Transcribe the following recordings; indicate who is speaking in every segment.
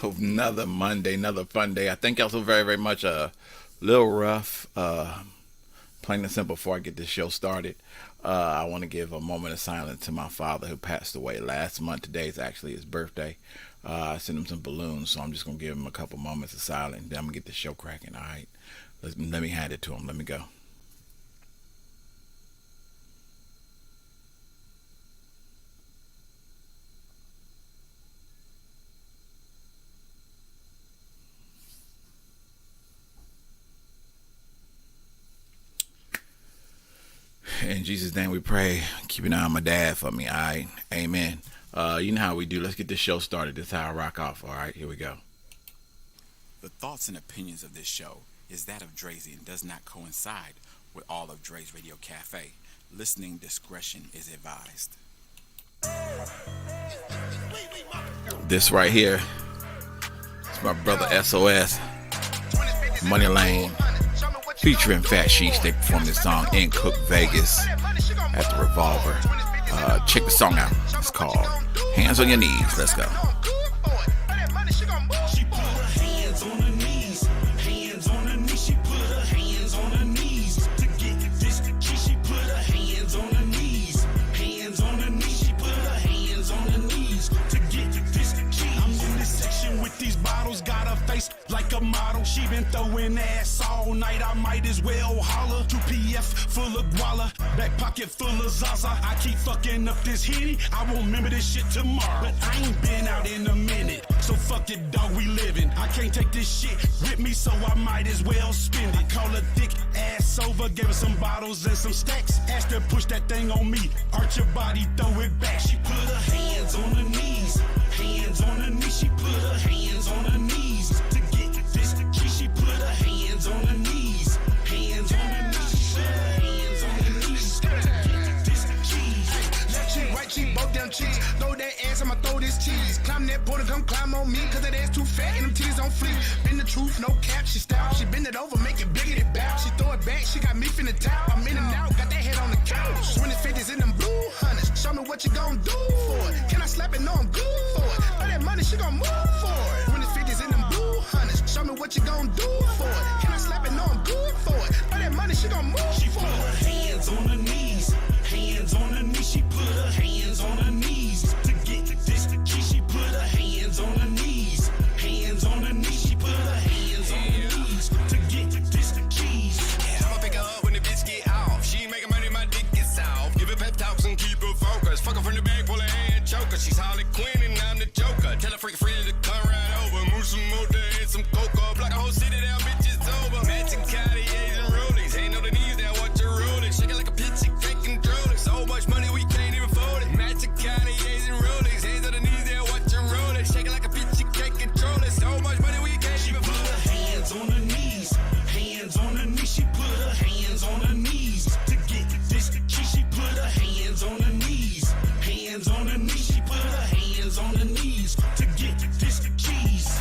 Speaker 1: Another Monday, another fun day. I thank y'all so very, very much. Little rough, plain and simple. Before I get this show started, I want to give a moment of silence to my father who passed away last month. Today is actually his birthday. I sent him some balloons, so I'm just going to give him a couple moments of silence. Then I'm going to get the show cracking, all right? Let me hand it to him. Let me go. In Jesus' name we pray. Keep an eye on my dad for me, all right? Amen. You know how we do. Let's get this show started. This is how I rock off, all right? Here we go.
Speaker 2: The thoughts and opinions of this show is that of Drazy and does not coincide with all of Dre's Radio Cafe. Listening discretion is advised.
Speaker 1: This right here is my brother SOS, Money Lane, featuring Fat Sheesh. They performed this song in Cook, Vegas at the Revolver. Check the song out. It's called Hands on Your Knees. Let's go.
Speaker 3: Like a model, she been throwing ass all night. I might as well holler. 2 PF full of guala, back pocket full of Zaza. I keep fucking up this Henny. I won't remember this shit tomorrow. But I ain't been out in a minute, so fuck it, dog. We living. I can't take this shit with me, so I might as well spend it. Call her thick ass over, gave her some bottles and some stacks. Asked her push that thing on me. Arch your body, throw it back. She put her hands on her knees. Hands on her knees. She put her hands on her knees. She put her hands on her knees. Hands on her knees. Hands on her knees. This the cheese. Left cheek, right cheek, both down cheeks. Throw that ass, I'ma throw this cheese. Climb that border, come climb on me. Cause that ass too fat and them titties on fleek. Been the truth, no cap, she stout. She bend it over, make it bigger than bow. She throw it back, she got me finna towel. I'm in and out, got that head on the couch. 2050s in them blue hunters. Show me what you gon' do for it. Can I slap it? No, I'm good for it. All that money, she gon' move for it. 2050s in them blue hunters. Show me what you gon' do for it. Can I slap it? No, I'm good for it. All that money, she gon' move. She put her hands on her knees. Hands on her knees. She put her hands on her knees. To get this the key. She put her hands on her knees. Hands on her knees. She put her hands on her knees. To get this the keys.
Speaker 4: Yeah, I'ma pick her up when the bitch get off. She ain't making money, my dick is soft. Give her pep talks and keep her focused. Fuck her from the back, pull her hand, choke her. She's Harley Quinn and I'm the Joker. Tell her freaking friend to come right over. Move some more and some cocoa. Block a whole city down, bitches over. Matching Cartiers and Rollies. Ain't know the knees down, watch her roll it. Shake it like a pitch, she can't control it. So much money we can't even afford it. Matching Cartiers and Rollies. Hands on the knees down, watch her roll it. Shake it like a pitch, she can't control it. So much money we can't even afford it.
Speaker 3: Hands on her knees. Hands on her knees. She put her hands on her knees. To get this the key. She put her hands on her knees. Hands on her knees. She put her hands on her knees. To get this the keys.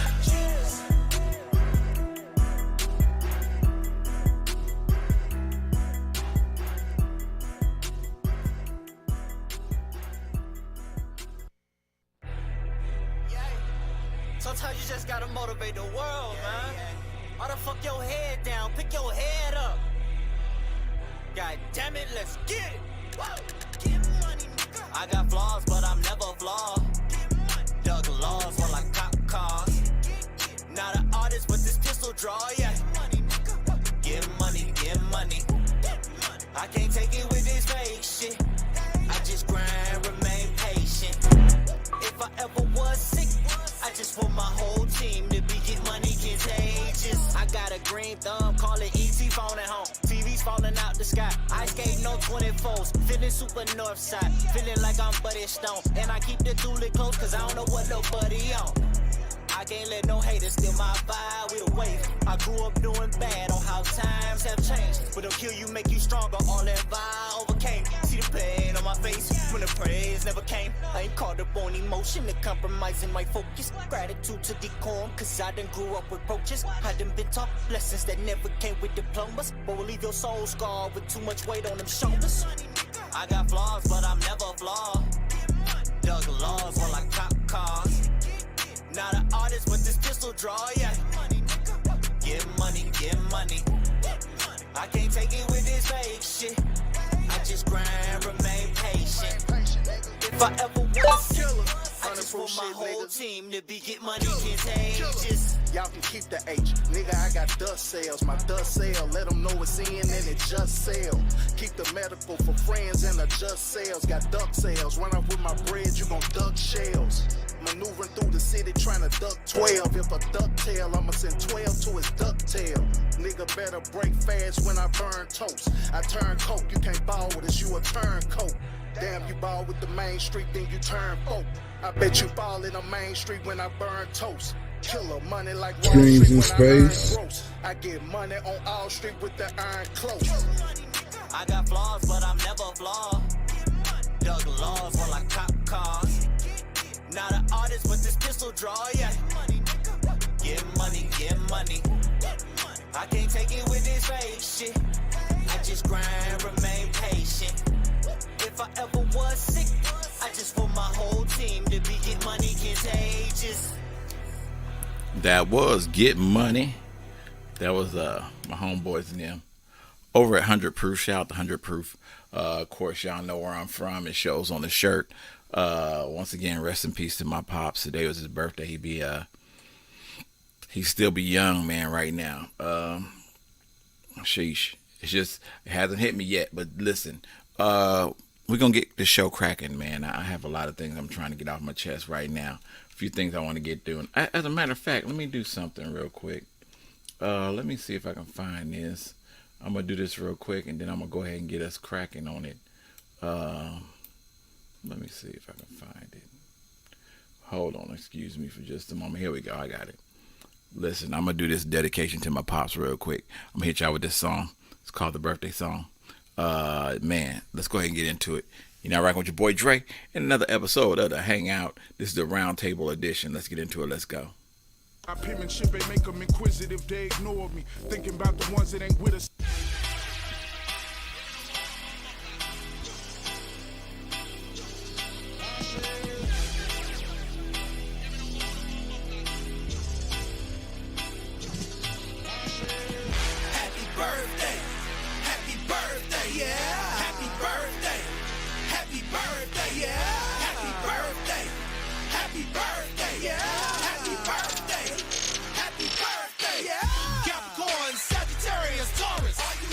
Speaker 5: Sometimes you just gotta motivate the world, man. Why the fuck your head down? Pick your head up. God damn it, let's get it. I got flaws, but I'm never flawed. Dug laws while I cop cars. Not an artist, but this pistol draw, yeah. Get money, get money. I can't take it with this fake shit. I just grind, remain patient. If I ever was sick, I just want my whole team to be get money contagious. I got a green thumb, call it ET phone at home. TV's falling out the sky. I skate no 24s, feeling super north side. Feeling like I'm Buddy Stone. And I keep the dually close, cause I don't know what nobody on. I can't let no haters steal my vibe with a wave. I grew up doing bad on how times have changed. But they'll kill you, make you stronger. All that vibe overcame. See the pain on my face when the praise never came. I ain't caught up on emotion and compromising my focus. Gratitude to decorum, cause I done grew up with roaches. I done been taught lessons that never came with diplomas. But will leave your soul scarred with too much weight on them shoulders. I got flaws, but I'm never flawed. Dug laws while I cop cars. Not an artist with this pistol draw, yeah. Get money, get money. I can't take it with this fake shit. I just grind, remain patient. If I ever was killer, I just want my whole team to be get money contagious.
Speaker 6: Y'all can keep the H. Nigga, I got dust sales. My dust sale. Let them know it's in and it just sell. Keep the medical for friends and adjust sales. Got duck sales. Run off with my bread, you gon' duck shells. Maneuvering through the city trying to duck 12. If a duck tail, I'ma send 12 to his duck tail. Nigga better break fast when I burn toast. I turn coke, you can't ball with us, you a turncoat. Damn, you ball with the main street, then you turn folk. I bet you ball in the main street when I burn toast. Killer money like Wall
Speaker 7: Dreams
Speaker 6: Street
Speaker 7: in
Speaker 6: when
Speaker 7: space.
Speaker 6: I earn gross. I get money on all street with the iron close.
Speaker 5: I got flaws, but I'm never flawed. Dug laws while I cop cars. Not an artist with this pistol draw, yeah. Get money, get money. I can't take it with this fake shit. I just grind, remain patient. If I ever was sick, I just want my whole team to be get money contagious.
Speaker 1: That was Get Money. That was my homeboys and them over at 100 Proof. Shout out to 100 Proof. Of course, y'all know where I'm from. It shows on the shirt. Once again, rest in peace to my pops. Today was his birthday. He'd still be young, man, right now. Sheesh. It's just, it hasn't hit me yet. But listen, we're going to get the show cracking, man. I have a lot of things I'm trying to get off my chest right now. A few things I want to get through. And as a matter of fact, let me do something real quick. Let me see if I can find this. I'm going to do this real quick, and then I'm going to go ahead and get us cracking on it. Let me see if I can find it. Hold on, excuse me for just a moment. Here we go, I got it. Listen, I'm going to do this dedication to my pops real quick. I'm going to hit y'all with this song. It's called the birthday song. Man, let's go ahead and get into it. You're now rocking with your boy Dre in another episode of the Hangout. This is the Roundtable Edition. Let's get into it. Let's go.
Speaker 3: My penmanship ain't make them inquisitive, they ignore me. Thinking about the ones that ain't with us.
Speaker 5: Happy birthday, yeah. Happy birthday, yeah. Happy birthday, yeah. Happy birthday, yeah. Capricorn, Sagittarius, Taurus. All you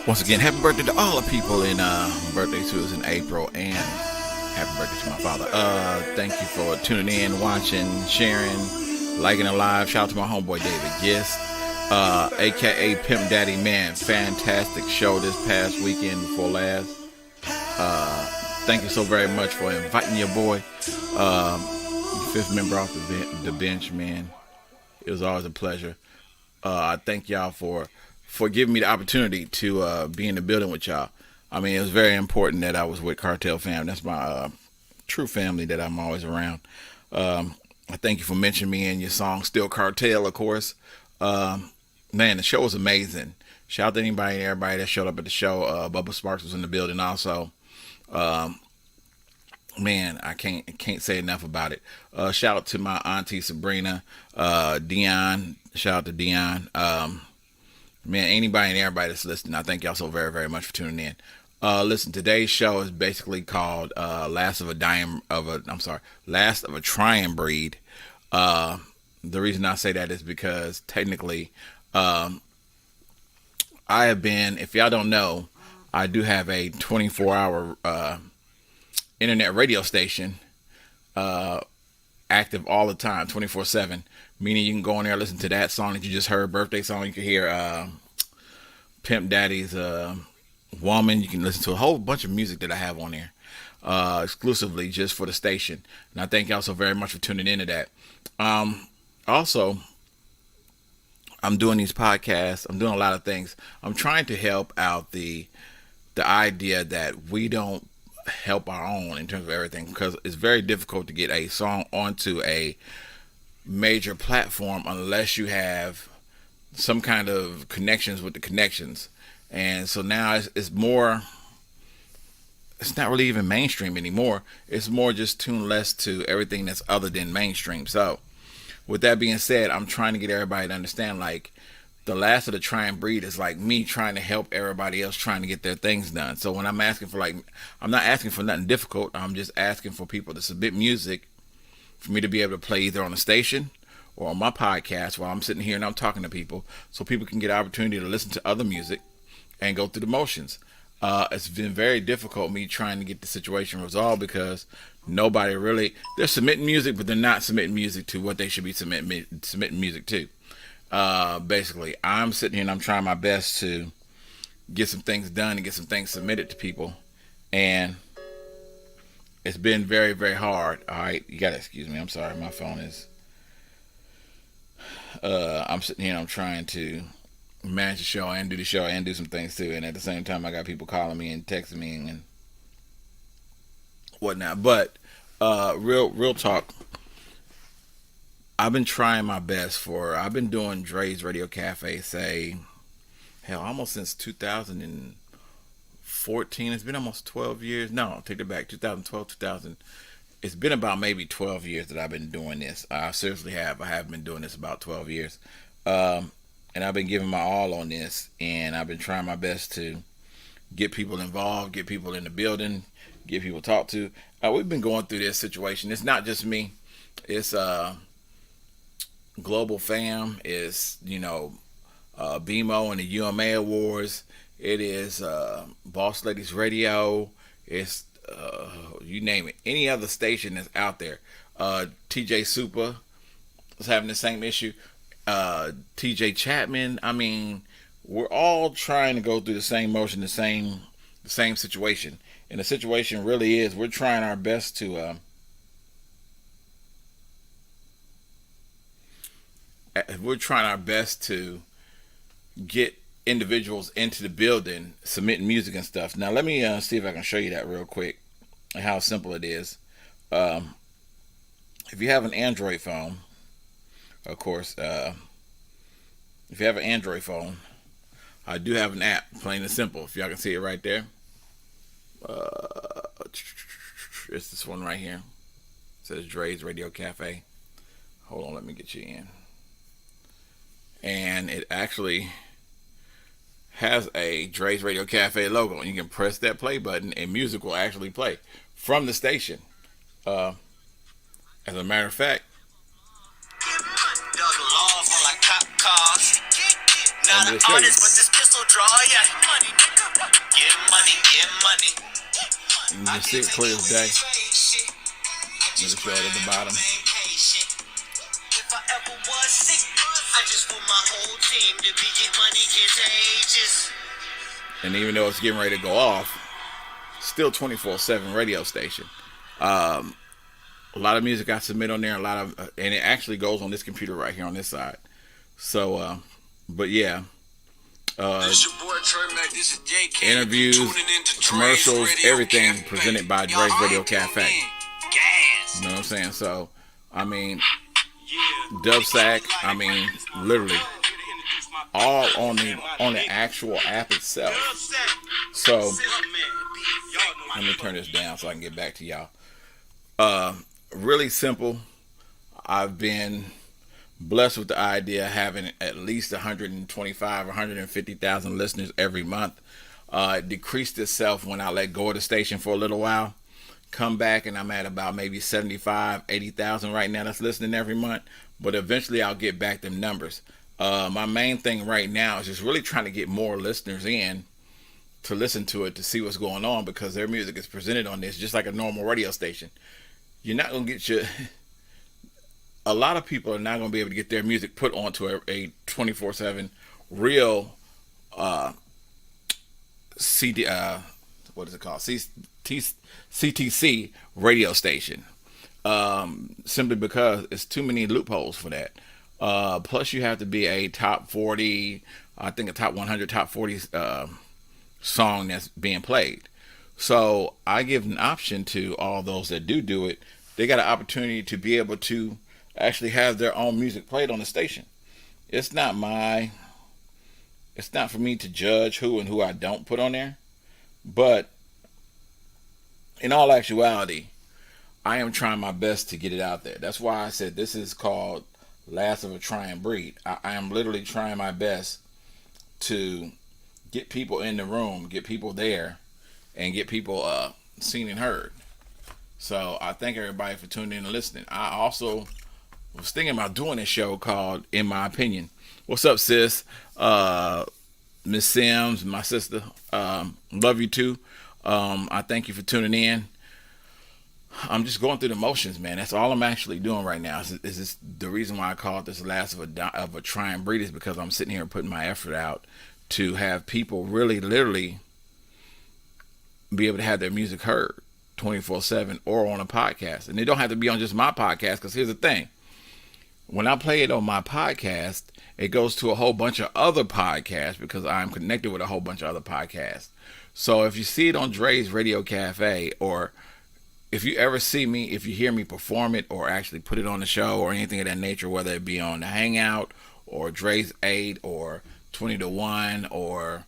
Speaker 1: Once again, happy birthday to all the people in birthday is in April, and happy birthday to my father. Thank you for tuning in, watching, sharing, liking it live. Shout out to my homeboy David Gist, aka Pimp Daddy. Man, fantastic show this past weekend before last. Thank you so very much for inviting your boy, fifth member off the bench, man. It was always a pleasure. I thank y'all for giving me the opportunity to be in the building with y'all. I mean, it was very important that I was with Cartel Fam. That's my true family that I'm always around. I thank you for mentioning me in your song, Still Cartel, of course. Man, the show was amazing. Shout out to anybody and everybody that showed up at the show. Bubba Sparks was in the building also. Man, I can't say enough about it. Shout out to my auntie Sabrina, Dion. Shout out to Dion. Man, anybody and everybody that's listening, I thank y'all so very, very much for tuning in. Listen, today's show is basically called Last of a Trying Breed. The reason I say that is because technically, I have been, if y'all don't know, I do have a 24-hour internet radio station active all the time, 24/7. Meaning you can go in there and listen to that song that you just heard, birthday song. You can hear Pimp Daddy's Woman. You can listen to a whole bunch of music that I have on there exclusively just for the station. And I thank y'all so very much for tuning into that. Also, I'm doing these podcasts. I'm doing a lot of things. I'm trying to help out the idea that we don't help our own in terms of everything, because it's very difficult to get a song onto a major platform unless you have some kind of connections with the connections. And so now it's more, it's not really even mainstream anymore. It's more just tuned less to everything that's other than mainstream. So with that being said, I'm trying to get everybody to understand, like, the last of the trying breed is like me trying to help everybody else trying to get their things done. So when I'm asking for, like, I'm not asking for nothing difficult. I'm just asking for people to submit music for me to be able to play either on the station or on my podcast while I'm sitting here and I'm talking to people, so people can get an opportunity to listen to other music and go through the motions. It's been very difficult me trying to get the situation resolved because nobody really, they're submitting music, but they're not submitting music to what they should be submitting music to. Basically, I'm sitting here and I'm trying my best to get some things done and get some things submitted to people, and it's been very, very hard. All right, you gotta excuse me. I'm sorry, my phone is. I'm sitting here and I'm trying to manage the show and do the show and do some things too, and at the same time, I got people calling me and texting me and whatnot. But real talk. I've been trying my best I've been doing Dre's Radio Cafe, almost since 2014. It's been almost 12 years. No, take it back. 2012, it's been about maybe 12 years that I've been doing this. I seriously have. I have been doing this about 12 years. And I've been giving my all on this, and I've been trying my best to get people involved, get people in the building, get people to talk to. We've been going through this situation. It's not just me. It's Global Fam, is BMO and the UMA Awards. It is Boss Ladies Radio. It's you name it, any other station that's out there. TJ Super is having the same issue. TJ Chapman. I mean, we're all trying to go through the same motion, the same situation. And the situation really is, we're trying our best to get individuals into the building submitting music and stuff. Now let me see if I can show you that real quick and how simple it is. If you have an Android phone, of course, if you have an Android phone, I do have an app, plain and simple. If y'all can see it right there, it's this one right here. It says Dre's Radio Cafe. Hold on, let me get you in. And it actually has a Dre's Radio Cafe logo, and you can press that play button and music will actually play from the station. As a matter of fact,
Speaker 5: Not an artist, but this pistol draw, yeah. Money, nigga. money.
Speaker 1: You can see it clear as day. Make sure it at the bottom.
Speaker 5: If I ever was sick, I just want my whole team to be get money contagious.
Speaker 1: And even though it's getting ready to go off, still 24/7 radio station. A lot of music I submit on there, and it actually goes on this computer right here on this side. So, but yeah.
Speaker 4: This your boy Trey Mac. This is JK.
Speaker 1: Interviews,
Speaker 4: Tuning into Dre's
Speaker 1: commercials,
Speaker 4: Radio
Speaker 1: everything
Speaker 4: Cafe.
Speaker 1: presented by
Speaker 4: Y'all
Speaker 1: Dre's Radio
Speaker 4: ain't
Speaker 1: Cafe.
Speaker 4: tuned in. Gas.
Speaker 1: You know what I'm saying? So, I mean, Dubsack, I mean, literally, all on the actual app itself. So, let me turn this down so I can get back to y'all. Really simple. I've been blessed with the idea of having at least 125 or 150,000 listeners every month. It decreased itself when I let go of the station for a little while. Come back and I'm at about maybe 75, 80,000 right now that's listening every month. But eventually I'll get back them numbers. My main thing right now is just really trying to get more listeners in to listen to it, to see what's going on, because their music is presented on this just like a normal radio station. You're not going to get a lot of people are not going to be able to get their music put onto a 24/7 real CD, what is it called? CTC radio station. Simply because it's too many loopholes for that. Plus you have to be a top 40, I think a top 100, top 40 song that's being played. So I give an option to all those that do it. They got an opportunity to be able to actually have their own music played on the station. It's not for me to judge who and who I don't put on there. But in all actuality, I am trying my best to get it out there. That's why I said this is called Last of a Trying Breed. I am literally trying my best to get people in the room, get people there, and get people seen and heard. So I thank everybody for tuning in and listening. I also was thinking about doing this show called In My Opinion. What's up, sis? Miss Sims, my sister. Love you too. I thank you for tuning in. I'm just going through the motions, man. That's all I'm actually doing right now. Is this the reason why I call it this Last of a Trying Breed is because I'm sitting here putting my effort out to have people really, literally be able to have their music heard 24/7 or on a podcast. And they don't have to be on just my podcast, because here's the thing. When I play it on my podcast, it goes to a whole bunch of other podcasts because I'm connected with a whole bunch of other podcasts. So if you see it on Dre's Radio Cafe, or if you ever see me, if you hear me perform it or actually put it on the show or anything of that nature, whether it be on the Hangout or Dre's 8 or 20 to 1 or,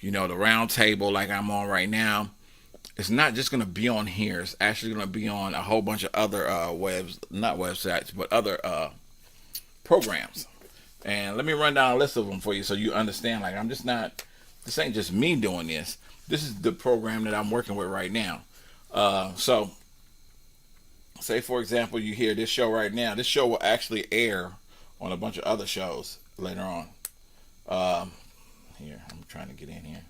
Speaker 1: the round table like I'm on right now, it's not just going to be on here. It's actually going to be on a whole bunch of other not websites, but other programs. And let me run down a list of them for you so you understand. Like, this ain't just me doing this. This is the program that I'm working with right now. So, say for example, you hear this show right now. This show will actually air on a bunch of other shows later on. Here, I'm trying to get in here.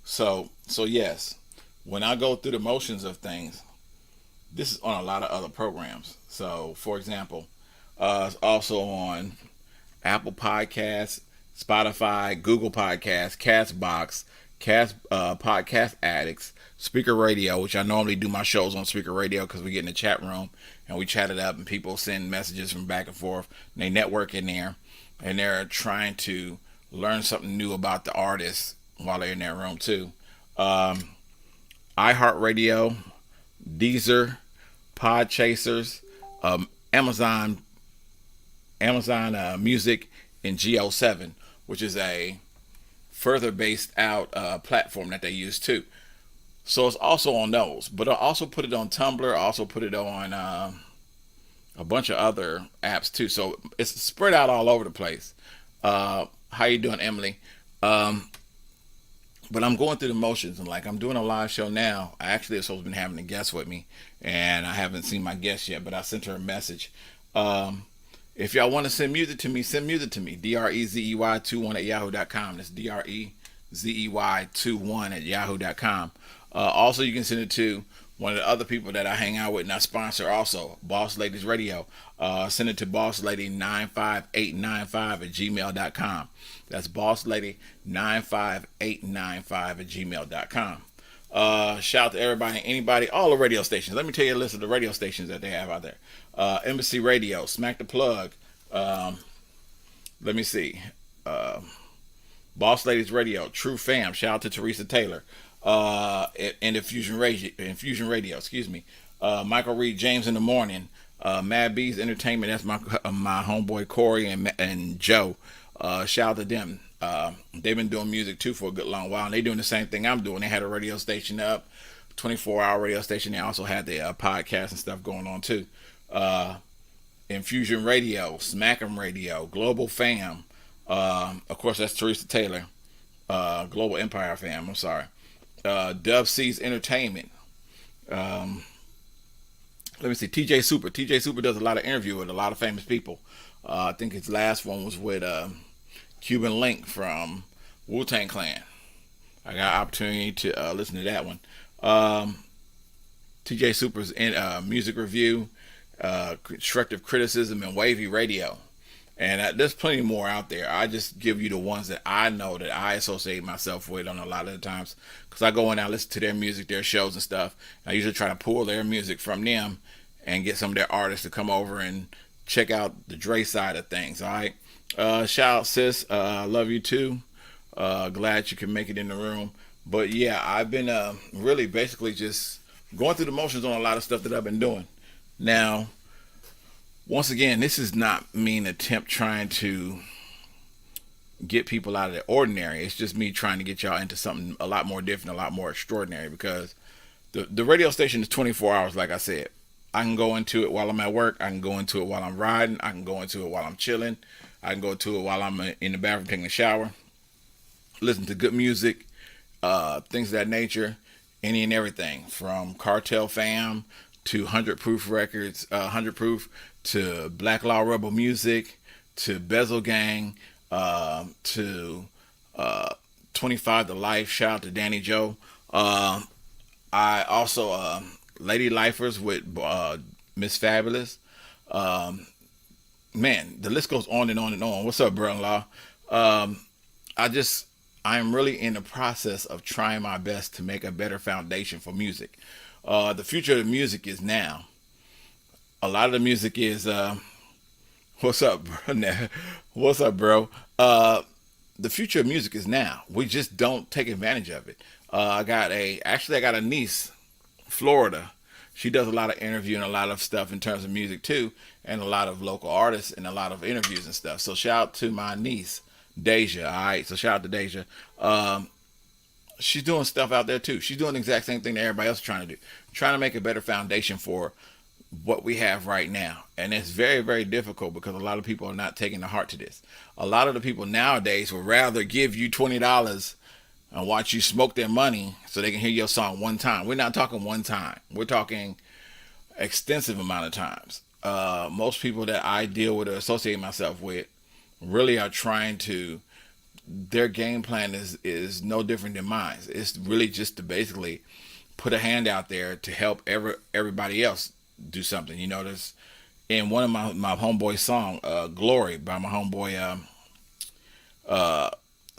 Speaker 1: So yes, when I go through the motions of things, this is on a lot of other programs. So, for example, it's also on Apple Podcasts, Spotify, Google Podcasts, Castbox, Podcast Addicts, Speaker Radio, which I normally do my shows on Speaker Radio because we get in the chat room and we chat it up and people send messages from back and forth. And they network in there and they're trying to learn something new about the artists while they're in that room too. iHeartRadio, Deezer, Podchasers, Amazon Music, and Go7, which is a further based out platform that they use too. So it's also on those, but I also put it on Tumblr. I also put it on a bunch of other apps too. So it's spread out all over the place. How you doing, Emily? But I'm going through the motions, and like I'm doing a live show now. I actually have supposed to be having a guest with me, and I haven't seen my guest yet, but I sent her a message. If y'all want to send music to me, send music to me. DREZEY21 at yahoo.com. That's DREZEY21 ZEY21 at yahoo.com. Also, you can send it to one of the other people that I hang out with and I sponsor also, Boss Ladies Radio. Send it to bosslady95895 at gmail.com. That's bosslady95895 at gmail.com. Shout out to everybody, anybody, all the radio stations. Let me tell you a list of the radio stations that they have out there. Embassy Radio, Smack the Plug. Let me see. Boss Ladies Radio, True Fam. Shout out to Teresa Taylor. And Infusion Radio, excuse me. Michael Reed James in the Morning. Mad Bees Entertainment. That's my homeboy Corey and Joe. Shout out to them. They've been doing music too for a good long while, and they're doing the same thing I'm doing. They had a radio station up, 24-hour radio station. They also had the podcast and stuff going on too. Infusion Radio, Smack'em Radio, Global Fam. Of course, that's Teresa Taylor. Global Empire Fam. I'm sorry. Dub C's Entertainment. Let me see. TJ Super. TJ Super does a lot of interview with a lot of famous people. I think his last one was with Cuban Link from Wu-Tang Clan. I got an opportunity to listen to that one. TJ Super's in music review, constructive criticism, and wavy radio. And there's plenty more out there. I just give you the ones that I know that I associate myself with on a lot of the times. Because I go in and I listen to their music, their shows and stuff. I usually try to pull their music from them and get some of their artists to come over and check out the Dre side of things. All right. Shout out, sis. Love you too. Glad you can make it in the room. But yeah, I've been really basically just going through the motions on a lot of stuff that I've been doing. Now, once again, this is not me an attempt trying to get people out of the ordinary. It's just me trying to get y'all into something a lot more different, a lot more extraordinary, because the radio station is 24 hours, like I said. I can go into it while I'm at work. I can go into it while I'm riding. I can go into it while I'm chilling. I can go to it while I'm in the bathroom taking a shower. Listen to good music, things of that nature, any and everything, from Cartel Fam to 100 Proof Records, 100 Proof, to Black Law Rebel Music, to Bezel Gang, to 25 to Life. Shout out to Danny Joe. I also Lady Lifers with Miss Fabulous. Man, the list goes on and on and on. What's up, brother-in-law? I am really in the process of trying my best to make a better foundation for music. The future of the music is now. A lot of the music is, what's up, bro? What's up, bro? The future of music is now. We just don't take advantage of it. I got a niece, Florida. She does a lot of interviewing, a lot of stuff in terms of music too, and a lot of local artists and a lot of interviews and stuff. So shout out to my niece, Deja. All right, so shout out to Deja. She's doing stuff out there too. She's doing the exact same thing that everybody else is trying to do, trying to make a better foundation for what we have right now. And it's very, very difficult because a lot of people are not taking the heart to this. A lot of the people nowadays would rather give you $20 and watch you smoke their money so they can hear your song one time. We're not talking one time. We're talking extensive amount of times. Most people that I deal with or associate myself with really are trying to, their game plan is no different than mine. It's really just to basically put a hand out there to help everybody else do something. You know, there's in one of my homeboy song, Glory, by my homeboy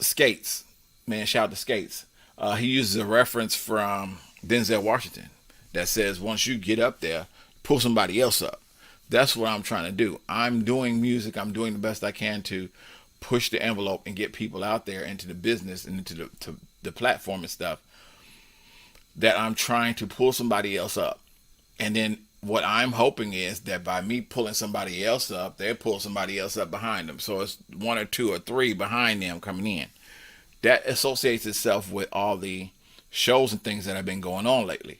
Speaker 1: Skates. Man, shout out to Skates. He uses a reference from Denzel Washington that says, once you get up there, pull somebody else up. That's what I'm trying to do. I'm doing music. I'm doing the best I can to push the envelope and get people out there into the business and into the platform and stuff, that I'm trying to pull somebody else up. And then what I'm hoping is that by me pulling somebody else up, they pull somebody else up behind them. So it's one or two or three behind them coming in. That associates itself with all the shows and things that have been going on lately.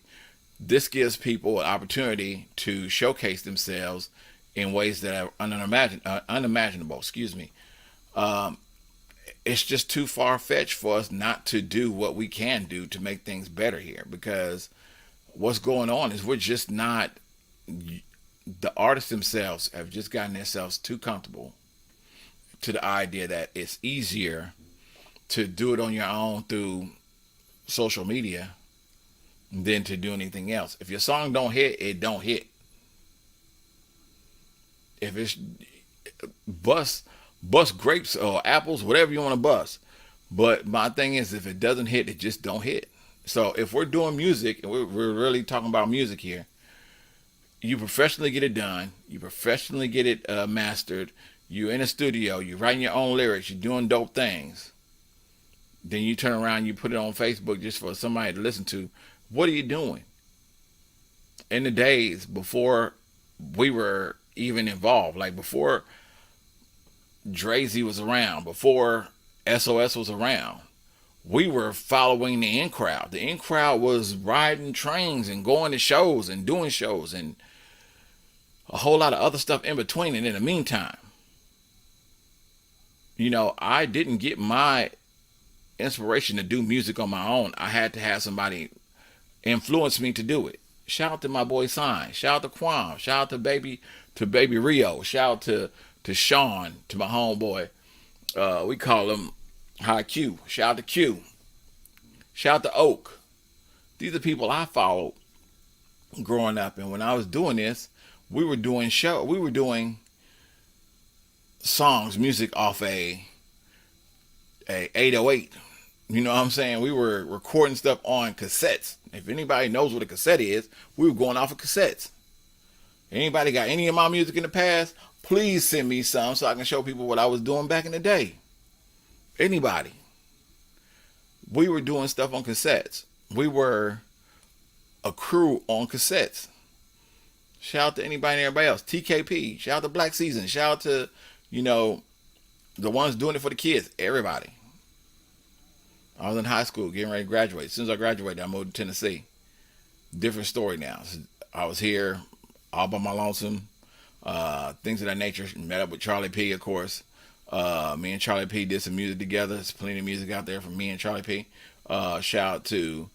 Speaker 1: This gives people an opportunity to showcase themselves in ways that are unimaginable. Excuse me. It's just too far-fetched for us not to do what we can do to make things better here, because what's going on is we're just not, the artists themselves have just gotten themselves too comfortable to the idea that it's easier to do it on your own through social media than to do anything else. If your song don't hit, it don't hit. If it's bust grapes or apples, whatever you want to bust. But my thing is, if it doesn't hit, it just don't hit. So if we're doing music, and we're really talking about music here, you professionally get it done. You professionally get it mastered. You're in a studio. You're writing your own lyrics. You're doing dope things. Then you turn around, you put it on Facebook just for somebody to listen to. What are you doing? In the days before we were even involved, like before Drazy was around, before SOS was around, we were following the in crowd. The in crowd was riding trains and going to shows and doing shows and a whole lot of other stuff in between. And in the meantime, I didn't get my inspiration to do music on my own. I had to have somebody influence me to do it. Shout out to my boy Sign. Shout out to Quam. Shout out to Baby Rio. Shout out to Sean, to my homeboy. We call him High Q. Shout out to Q. Shout out to Oak. These are people I followed growing up. And when I was doing this, we were doing songs, music off a 808. You know what I'm saying? We were recording stuff on cassettes. If anybody knows what a cassette is, we were going off of cassettes. Anybody got any of my music in the past? Please send me some so I can show people what I was doing back in the day. Anybody. We were doing stuff on cassettes. We were a crew on cassettes. Shout out to anybody and everybody else. TKP. Shout out to Black Season. Shout out to, the ones doing it for the kids. Everybody. I was in high school getting ready to graduate. As soon as I graduated, I moved to Tennessee. Different story now. I was here all by my lonesome. Things of that nature. Met up with Charlie P, of course. Me and Charlie P did some music together. There's plenty of music out there from me and Charlie P. Shout out to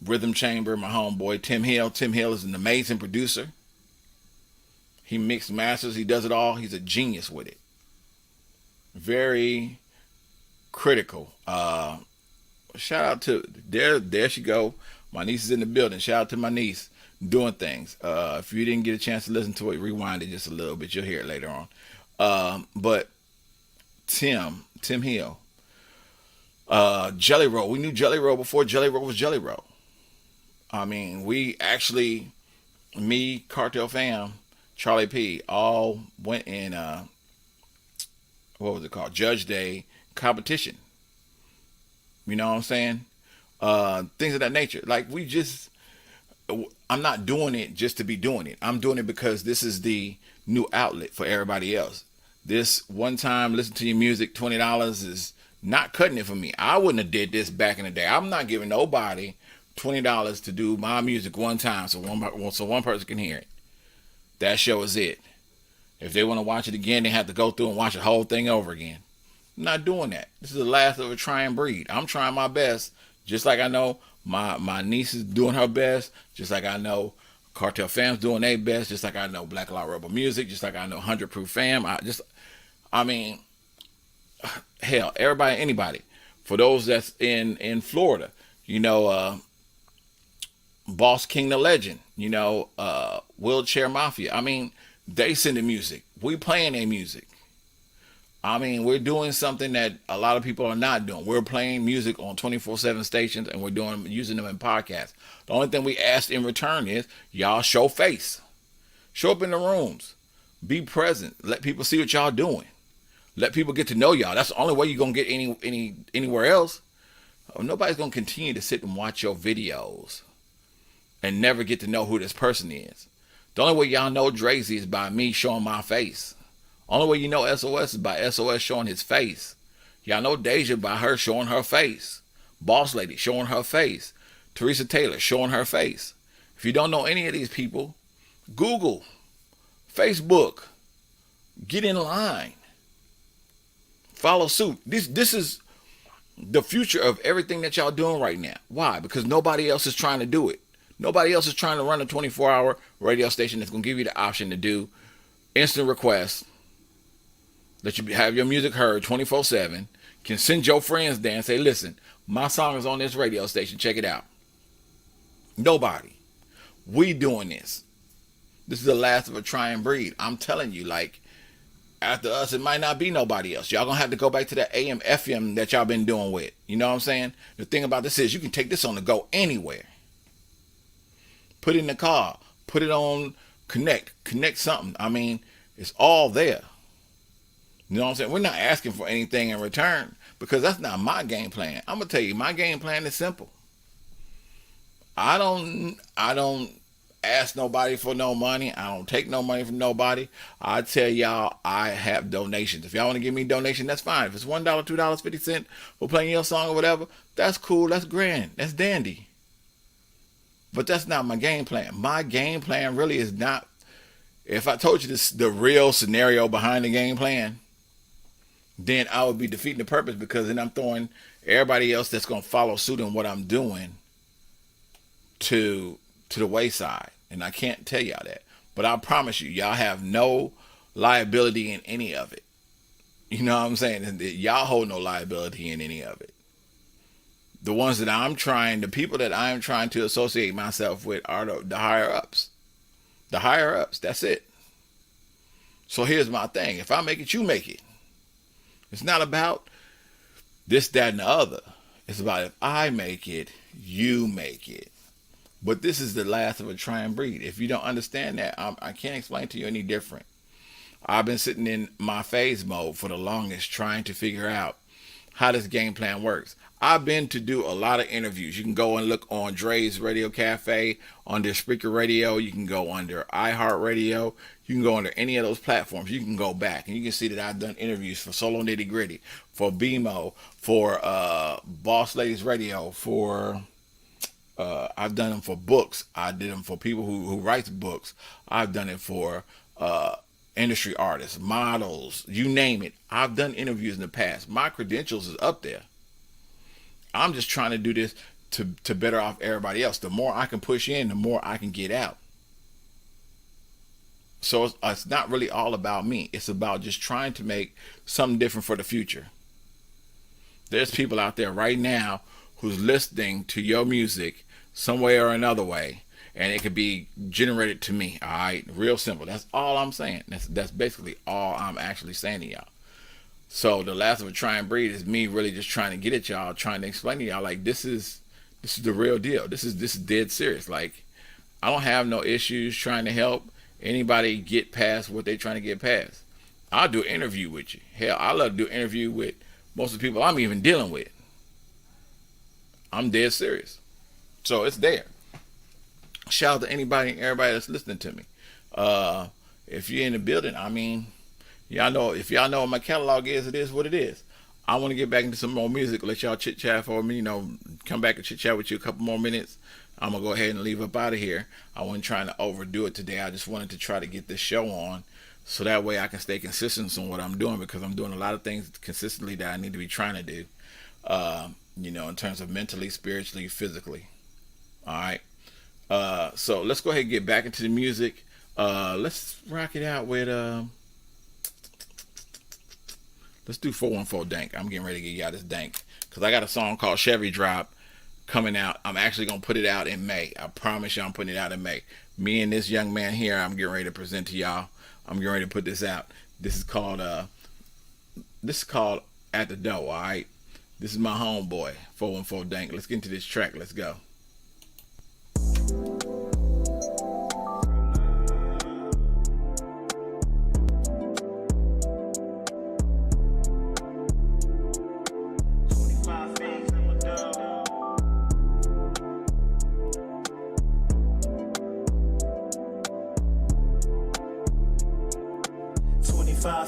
Speaker 1: Rhythm Chamber, my homeboy Tim Hill. Tim Hill is an amazing producer. He mixed masters. He does it all. He's a genius with it. Very critical. Shout out to there she go. My niece is in the building. Shout out to my niece doing things. If you didn't get a chance to listen to it, rewind it just a little bit. You'll hear it later on. But Tim Hill, Jelly Roll. We knew Jelly Roll before Jelly Roll was Jelly Roll. I mean, we actually, me, Cartel Fam, Charlie P, all went in, what was it called? Judge Day competition. You know what I'm saying? Things of that nature. Like, I'm not doing it just to be doing it. I'm doing it because this is the new outlet for everybody else. This one time, listen to your music, $20 is not cutting it for me. I wouldn't have did this back in the day. I'm not giving nobody $20 to do my music one time so one person can hear it. That show is it. If they want to watch it again, they have to go through and watch the whole thing over again. I'm not doing that. This is the last of a trying breed. I'm trying my best, just like I know my niece is doing her best, just like I know Cartel Fam's doing their best, just like I know Black Law Rebel Music, just like I know 100 Proof Fam. Hell, everybody, anybody. For those that's in Florida, Boss King the Legend, Wheelchair Mafia. They send the music. We playing their music. We're doing something that a lot of people are not doing. We're playing music on 24/7 stations, and we're using them in podcasts. The only thing we ask in return is y'all show face. Show up in the rooms. Be present. Let people see what y'all doing. Let people get to know y'all. That's the only way you're going to get anywhere else. Nobody's going to continue to sit and watch your videos and never get to know who this person is. The only way y'all know Drazy is by me showing my face. Only way you know SOS is by SOS showing his face. Y'all know Deja by her showing her face. Boss Lady showing her face. Teresa Taylor showing her face. If you don't know any of these people, Google, Facebook, get in line. Follow suit. This is the future of everything that y'all doing right now. Why? Because nobody else is trying to do it. Nobody else is trying to run a 24-hour radio station that's going to give you the option to do instant requests, let you have your music heard 24/7, can send your friends there and say, listen, my song is on this radio station, check it out. Nobody. We doing this. This is the last of a trying breed. I'm telling you, like, after us, it might not be nobody else. Y'all gonna have to go back to that AM, FM that y'all been doing with. You know what I'm saying? The thing about this is you can take this on the go anywhere. Put it in the car. Put it on Connect something. I mean, it's all there. You know what I'm saying? We're not asking for anything in return because that's not my game plan. I'm gonna tell you, my game plan is simple. I don't ask nobody for no money. I don't take no money from nobody. I tell y'all, I have donations. If y'all want to give me a donation, that's fine. If it's $1, $2, 50 cents for playing your song or whatever, that's cool. That's grand. That's dandy. But that's not my game plan. My game plan really is not. If I told you this, the real scenario behind the game plan, then I would be defeating the purpose, because then I'm throwing everybody else that's going to follow suit in what I'm doing to the wayside. And I can't tell y'all that. But I promise you, y'all have no liability in any of it. You know what I'm saying? And y'all hold no liability in any of it. The ones that I'm trying, the people that I'm trying to associate myself with are the higher ups. The higher ups, that's it. So here's my thing. If I make it, you make it. It's not about this, that, and the other. It's about if I make it, you make it. But this is the last of a trying breed. If you don't understand that, I can't explain to you any different. I've been sitting in my phase mode for the longest trying to figure out how this game plan works. I've been to do a lot of interviews. You can go and look on Dre's Radio Cafe, under Spreaker Radio. You can go under iHeartRadio. You can go under any of those platforms. You can go back and you can see that I've done interviews for Solo Nitty Gritty, for BMO, for Boss Ladies Radio, for I've done them for books. I did them for people who writes books. I've done it for industry artists, models, you name it. I've done interviews in the past. My credentials is up there. I'm just trying to do this to better off everybody else. The more I can push in, the more I can get out. So it's not really all about me. It's about just trying to make something different for the future. There's people out there right now who's listening to your music some way or another way, and it could be generated to me. All right, real simple. That's all I'm saying. That's basically all I'm actually saying to y'all. So the last of a trying breed is me really just trying to get at y'all, trying to explain to y'all, like, this is the real deal. This is dead serious. Like, I don't have no issues trying to help anybody get past what they're trying to get past. I'll do an interview with you. Hell, I love to do an interview with most of the people I'm even dealing with. I'm dead serious. So it's there. Shout out to anybody and everybody that's listening to me. If you're in the building, I mean, y'all know, if y'all know what my catalog is, it is what it is. I want to get back into some more music, let y'all chit chat for me, come back and chit chat with you a couple more minutes. I'm going to go ahead and leave up out of here. I wasn't trying to overdo it today. I just wanted to try to get this show on so that way I can stay consistent on what I'm doing, because I'm doing a lot of things consistently that I need to be trying to do, in terms of mentally, spiritually, physically. All right. So let's go ahead and get back into the music. Let's rock it out with, let's do 414 Dank. I'm getting ready to get y'all this Dank, because I got a song called Chevy Drop coming out. I'm actually going to put it out in May. I promise you I'm putting it out in May. Me and this young man here, I'm getting ready to present to y'all. I'm getting ready to put this out. This is called At the Door, all right? This is my homeboy, 414 Dank. Let's get into this track. Let's go.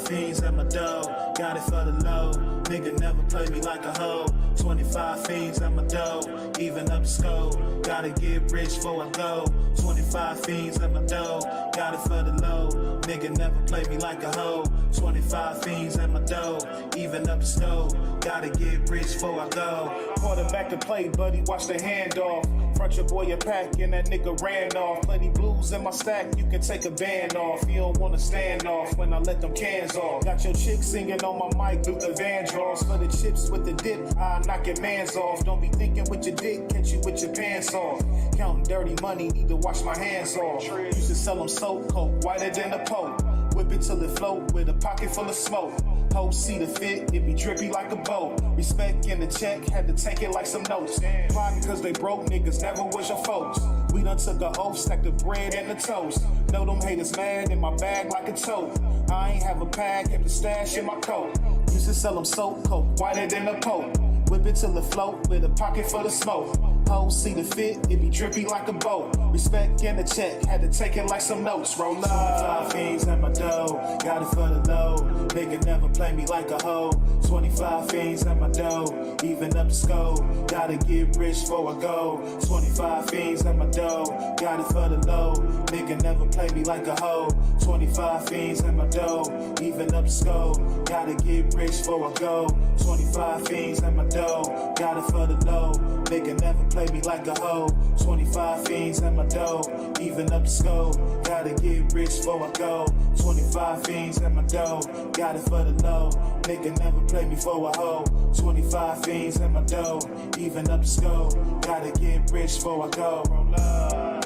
Speaker 7: Fiends at my door, got it for the low. Nigga never play me like a hoe. 25 fiends at my door, even up the scope. Gotta get rich before I go. 25 fiends at my door, got it for the low. Nigga never play me like a hoe. 25 fiends at my door, even up the scope. Gotta get rich before I go. Quarterback to play, buddy, watch the handoff. front your boy a pack and that nigga ran off. Plenty blues in my stack, you can take a band off. You don't wanna stand off when I let them cans off. Got your chick singing on my mic, Luther Vandross. For the chips with the dip, I'll knock your mans off. Don't be thinking with your dick, catch you with your pants off. Counting dirty money, need to wash my hands off. Used to sell them soap coke, whiter than the Pope. Whip it till it float with a pocket full of smoke. Hoes see the fit, it be drippy like a boat. Respect in the check, had to take it like some notes. Plotting cause they broke, niggas never was your folks. We done took a oath, stacked the bread and the toast. Know them haters mad in my bag like a tote. I ain't have a pad, kept the stash in my coat. Used to sell them soap coke, whiter than the Pope. Whip it till it float with a pocket full of smoke. Hoes see the fit, it be drippy like a boat. Respect in the check, had to take it like some notes. Roll up. 25 fiends at my dough, got it for the low. Nigga never play me like a hoe. 25 fiends at my dough, even up the scope. Gotta get rich for a go. 25 fiends at my dough, got it for the low. Nigga never play me like a hoe. 25 fiends at my dough, even up the scope. Gotta get rich for a go. 25 fiends at my dough, got it for the low. Nigga never play me like a hoe. 25 fiends at my dough, even up the scope. Gotta get rich for a go. 25 fiends at my dough, got it for the low. Nigga never play me for a hoe. 25 fiends at my dough, even up the scope. Gotta get rich for a go. Roll up.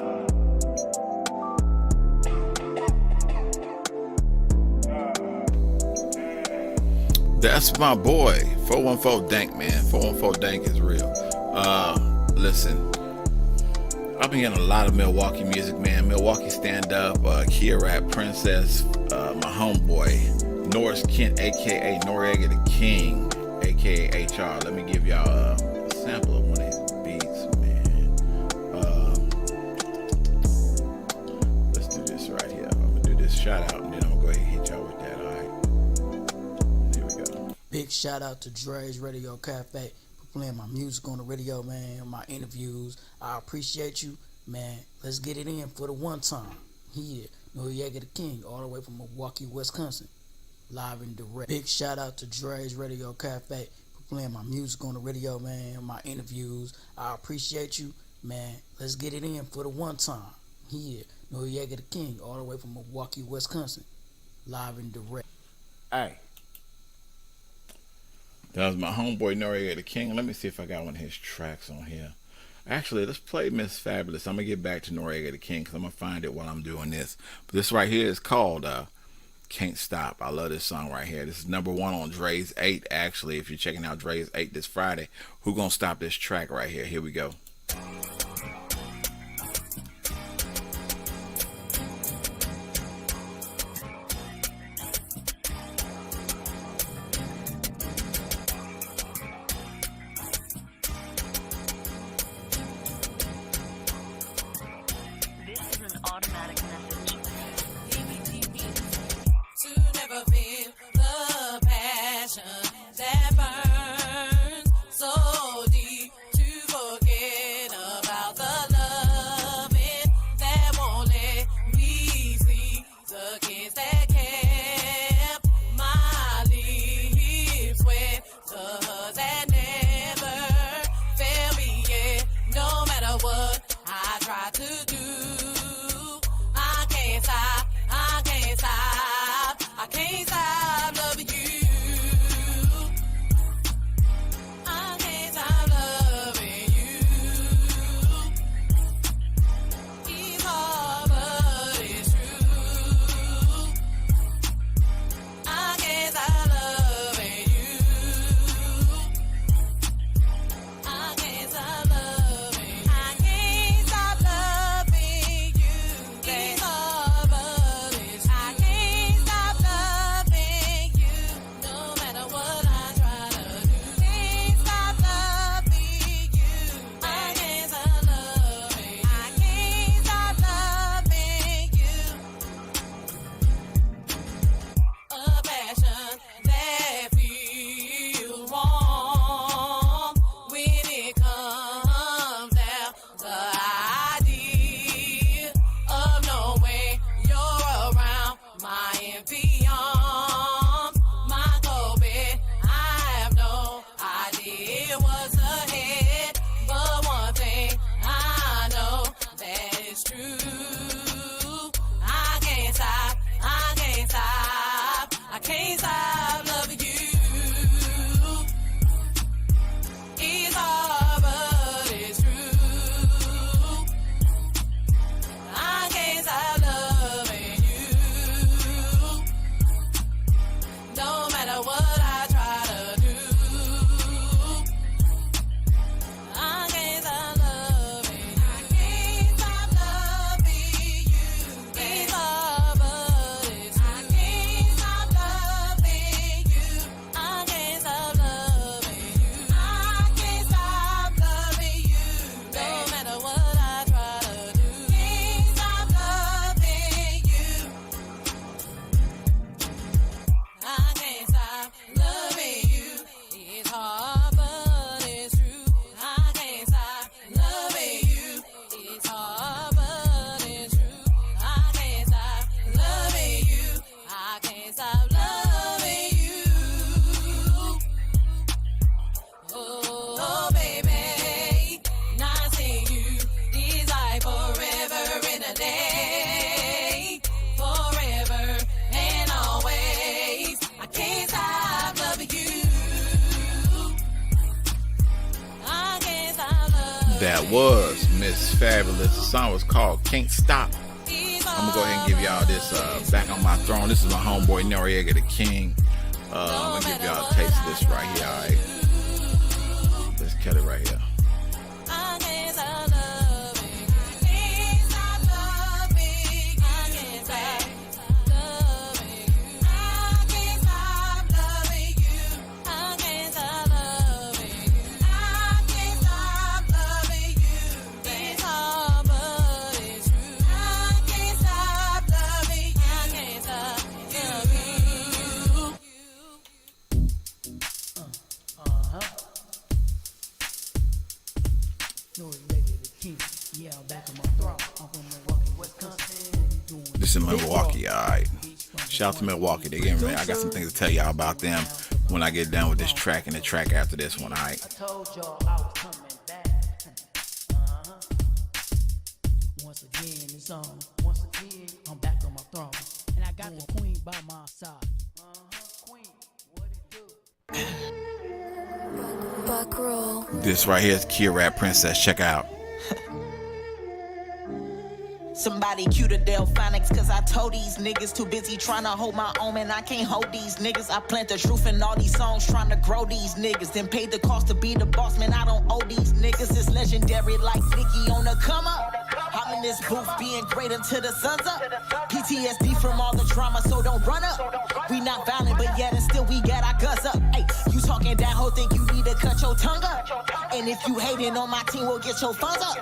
Speaker 1: That's my boy, 414 Dank, man. 414 Dank is real. Listen, I've been getting a lot of Milwaukee music, man. Milwaukee Stand Up, Kia Rap Princess, my homeboy, Norris Kent, aka Noriega the King, aka HR. Let me give y'all a sample of one of his beats, man. Let's do this right here. I'm gonna do this shout out and then I'm gonna go ahead and hit y'all with that, alright? Here we go.
Speaker 8: Big shout out to Dre's Radio Cafe for playing my music on the radio, man, my interviews. I appreciate you, man. Let's get it in for the one time. Here, Noriega the King, all the way from Milwaukee, Wisconsin, live and direct. Big shout out to Dre's Radio Cafe for playing my music on the radio, man, my interviews. I appreciate you, man. Let's get it in for the one time. Here, Noriega the King, all the way from Milwaukee, Wisconsin, live and direct.
Speaker 1: Hey. That was my homeboy Noriega the King. Let me see if I got one of his tracks on here. Actually, let's play Miss Fabulous. I'm going to get back to Noriega the King because I'm going to find it while I'm doing this. But this right here is called Can't Stop. I love this song right here. This is number 1 on Dre's 8, actually. If you're checking out Dre's 8 this Friday, who going to stop this track right here? Here we go.
Speaker 9: That burns so deep to forget about the
Speaker 1: That was Miss Fabulous. The song was called Can't Stop. I'm gonna go ahead and give y'all this Back on My Throne. This is my homeboy Noriega the King. I'm gonna give y'all a taste of this right here, alright? Let's cut it right here. This is Milwaukee, alright. Shout out to Milwaukee. They getting ready. I got some things to tell y'all about them when I get done with this track and the track after this one, alright.
Speaker 8: I told y'all I was coming back. Once again, it's on. Once again, I'm back on my throne. And I got the queen by my side. Queen, what it do?
Speaker 9: Buck roll.
Speaker 1: This right here is Kia Rap Princess. Check out.
Speaker 10: Somebody cue the Delphonics, cause I told these niggas too busy trying to hold my own, and I can't hold these niggas. I plant the truth in all these songs trying to grow these niggas, then paid the cost to be the boss, man. I don't owe these niggas. It's legendary like Nicki on the come up. I'm in this booth being great until the sun's up. PTSD from all the drama, so don't run up. We not violent, but yet and still we got our guts up. Hey, you talking that whole think you need to cut your tongue up. And if you hating on my team, we'll get your funds up.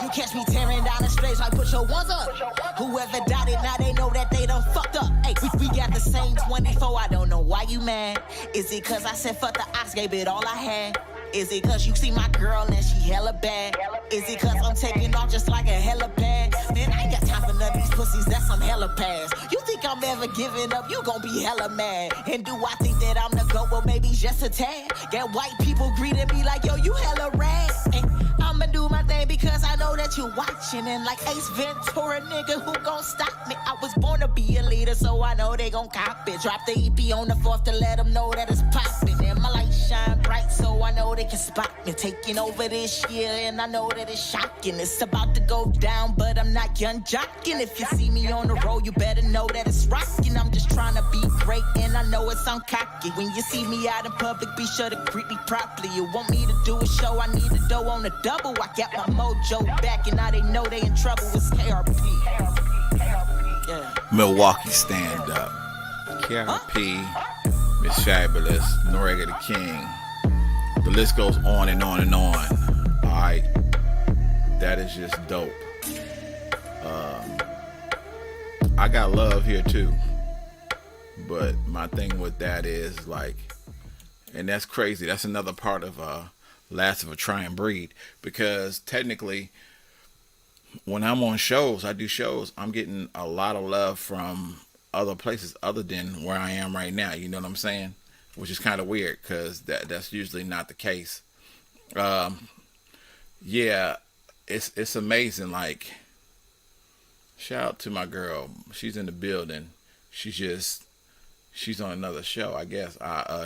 Speaker 10: You catch me tearing down the stage like put your ones up. Whoever doubted, now they know that they done fucked up. Hey, we got the same 24, I don't know why you mad. Is it cause I said fuck the ox, gave it all I had? Is it cause you see my girl and she hella bad? Is it cause I'm taking off just like a helipad? Man, I ain't got time for none of these pussies, that's some helipads. You think I'm ever giving up, you gon' be hella mad. And do I think that I'm the GOAT? Well, maybe just a tad. Get white people greeting me like, yo, you hella rad. And I'ma do my thing because I know that you're watching. And like Ace Ventura, nigga, who gon' stop me? I was born to be a leader, so I know they gon' cop it. Drop the EP on the 4th to let them know that it's poppin'. And my light shine bright, so I know they can spot me. Taking over this year, and I know that it's shocking. It's about to go down, but I'm not young jocking. If you see me on the road, you better know that it's rocking. I'm just trying to be great, and I know it sound cocky. When you see me out in public, be sure to greet me properly. You want me to do a show, I need a dough on the double. I got my mojo back, and now they know they in trouble. It's KRP. Yeah.
Speaker 1: Milwaukee stand up. KRP, Miss Fabulous, Noriega the King. The list goes on and on and on. Alright. That is just dope. I got love here too. But my thing with that is like, and that's crazy. That's another part of Last of a Trying Breed. Because technically, when I'm on shows, I do shows, I'm getting a lot of love from other places other than where I am right now. You know what I'm saying? Which is kind of weird because that's usually not the case. Yeah, it's amazing. Like, shout out to my girl. She's in the building. She's on another show, I guess.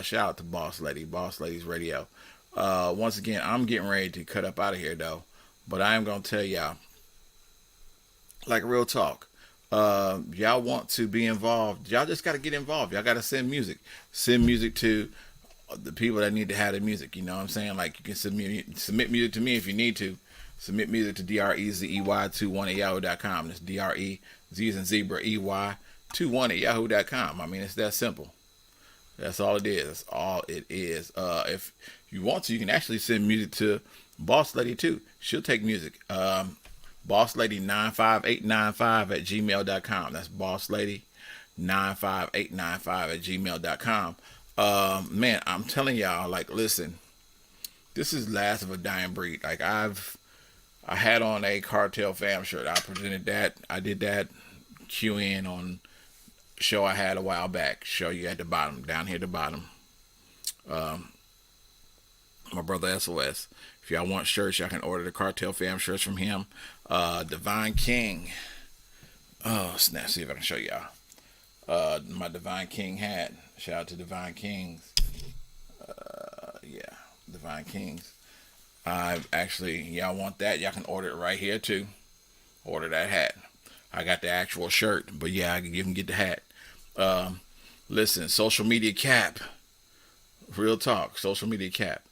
Speaker 1: Shout out to Boss Ladies Radio. Once again, I'm getting ready to cut up out of here though, but I am gonna tell y'all, like real talk. Y'all want to be involved, y'all just got to get involved. Y'all got to send music to the people that need to have the music. You know what I'm saying? Like, you can submit music to me if you need to. Submit music to drezey21 at yahoo.com. That's DRE Z as in zebra EY21 at yahoo.com. I mean, it's that simple. That's all it is. That's all it is. If you want to, you can actually send music to Boss Lady too. She'll take music. BossLady95895 at gmail.com. That's BossLady95895 at gmail.com. Man, I'm telling y'all, like, listen, this is Last of a Dying Breed. Like, I had on a Cartel Fam shirt. I presented that. I did that Q-in on show I had a while back. Show you at the bottom, down here at the bottom. My brother SOS. If y'all want shirts, y'all can order the Cartel Fam shirts from him. Divine King. Oh, snap. See if I can show y'all. My Divine King hat. Shout out to Divine Kings. Yeah, Divine Kings. y'all want that, y'all can order it right here too. Order that hat. I got the actual shirt, but yeah, you can get the hat. Listen, social media cap. Real talk, social media cap.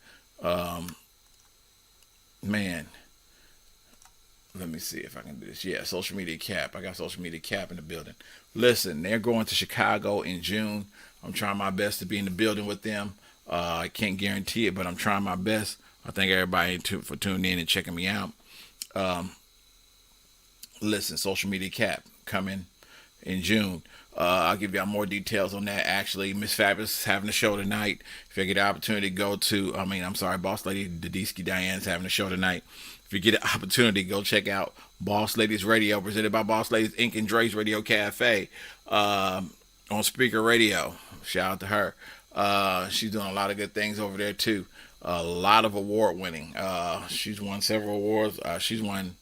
Speaker 1: Man, let me see if I can do this. Yeah, social media cap. I got social media cap in the building. Listen, they're going to Chicago in June. I'm trying my best to be in the building with them. I can't guarantee it, but I'm trying my best. I thank everybody for tuning in and checking me out. Listen, social media cap coming in June. I'll give y'all more details on that. Actually, Miss Fabulous is having a show tonight. If you get the opportunity to go to, Boss Lady Dadisky Diane's having a show tonight. If you get an opportunity, go check out Boss Ladies Radio, presented by Boss Ladies Inc. and Dre's Radio Cafe on Speaker Radio. Shout out to her. She's doing a lot of good things over there too. A lot of award winning. She's won several awards. She's won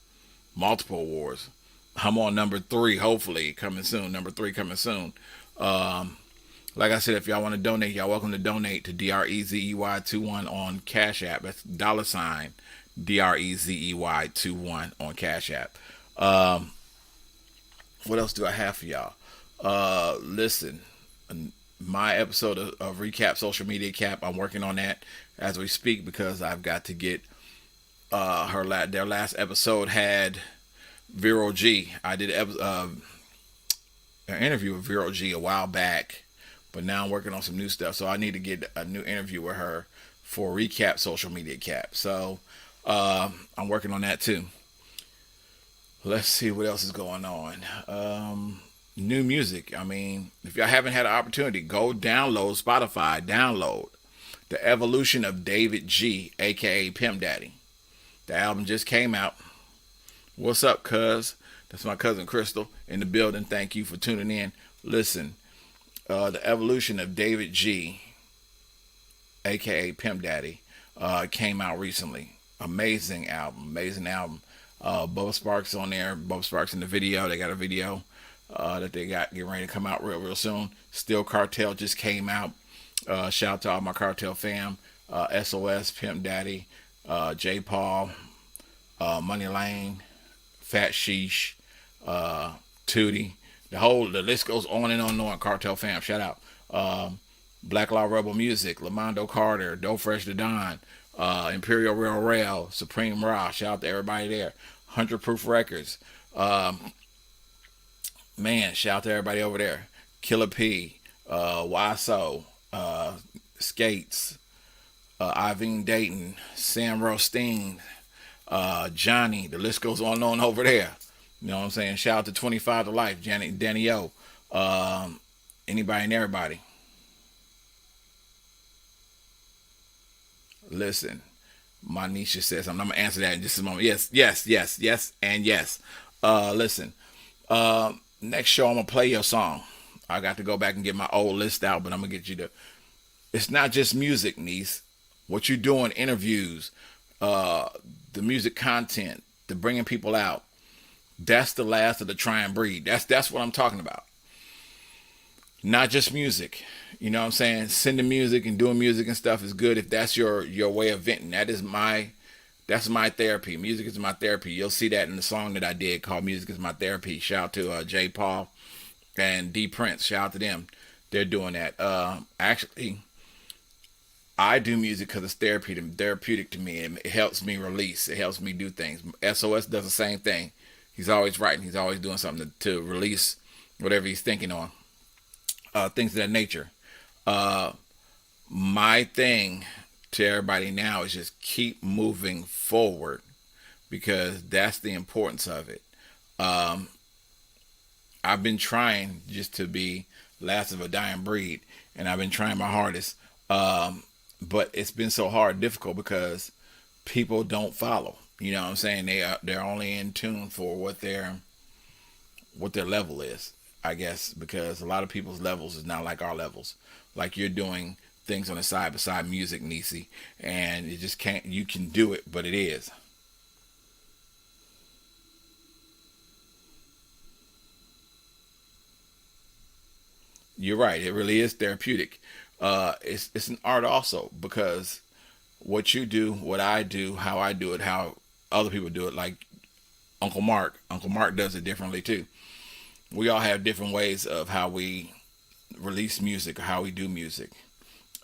Speaker 1: multiple awards. I'm on number 3, hopefully coming soon. Number 3 coming soon. Like I said, if y'all want to donate, y'all welcome to donate to DREZEY21 on Cash App. That's $ DREZEY21 on Cash App. What else do I have for y'all? Listen, my episode of Recap Social Media Cap, I'm working on that as we speak because I've got to get their last episode had Vero G. I did an interview with Vero G a while back, but now I'm working on some new stuff, so I need to get a new interview with her for Recap Social Media Cap. So I'm working on that too. Let's see what else is going on. New music. If y'all haven't had an opportunity, go download Spotify. Download The Evolution of David G, aka Pimp Daddy. The album just came out. What's up, cuz? That's my cousin Crystal in the building. Thank you for tuning in. Listen, The Evolution of David G, aka Pimp Daddy, came out recently. Amazing album. Bubba Sparks on there. Bubba Sparks in the video. They got a video that they got getting ready to come out real soon. Steel Cartel just came out. Shout out to all my Cartel fam. SOS, Pimp Daddy, J. Paul, Money Lane, Fat Sheesh, Tootie. The list goes on and on. Cartel fam, shout out. Black Law Rebel Music, Lamondo Carter, Doe Fresh the Don, Imperial Rail, Supreme Raw. Shout out to everybody there. 100 Proof Records. Man, shout out to everybody over there. Killer P, YSO, Skates, Ivine Dayton, Sam Rothstein, Johnny. The list goes on and on over there. You know what I'm saying? Shout out to 25 to Life, Danny O, anybody and everybody. Listen, Manisha says, I'm going to answer that in just a moment. Yes, and yes. Listen, next show I'm going to play your song. I got to go back and get my old list out, but I'm going to get you it's not just music, niece. What you doing, interviews, the music content, the bringing people out. That's the last of the try and breed. That's what I'm talking about. Not just music. You know what I'm saying? Sending music and doing music and stuff is good if that's your way of venting. That's my therapy. Music is my therapy. You'll see that in the song that I did called Music is My Therapy. Shout out to J. Paul and D Prince. Shout out to them. They're doing that. Actually, I do music because it's therapeutic to me. It helps me release. It helps me do things. SOS does the same thing. He's always writing. He's always doing something to release whatever he's thinking on. Things of that nature. My thing to everybody now is just keep moving forward because that's the importance of it. I've been trying just to be last of a dying breed, and I've been trying my hardest. But it's been so hard, difficult because people don't follow. You know what I'm saying? They're only in tune for what their level is, I guess, because a lot of people's levels is not like our levels. Like you're doing things on the side beside music, Nisi, and you just can't. You can do it, but it is. You're right. It really is therapeutic. It's an art also because what you do, what I do, how I do it, how other people do it. Like Uncle Mark does it differently too. We all have different ways of how we release music or how we do music.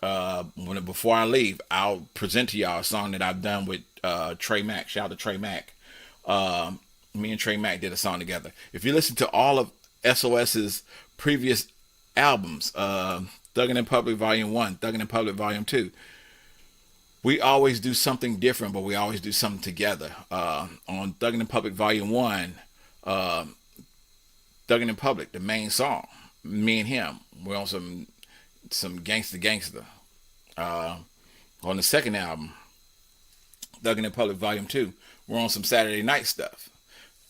Speaker 1: Before I leave, I'll present to y'all a song that I've done with Trey Mack. Shout out to Trey Mack. Me and Trey Mack did a song together. If you listen to all of SOS's previous albums, Thuggin' in Public Volume 1, Thuggin' in Public Volume 2, we always do something different, but we always do something together. On Thuggin' in Public Volume 1, Thuggin' in Public, the main song, me and him, we're on some gangsta. On the second album, Thuggin' in Public Volume 2, we're on some Saturday night stuff.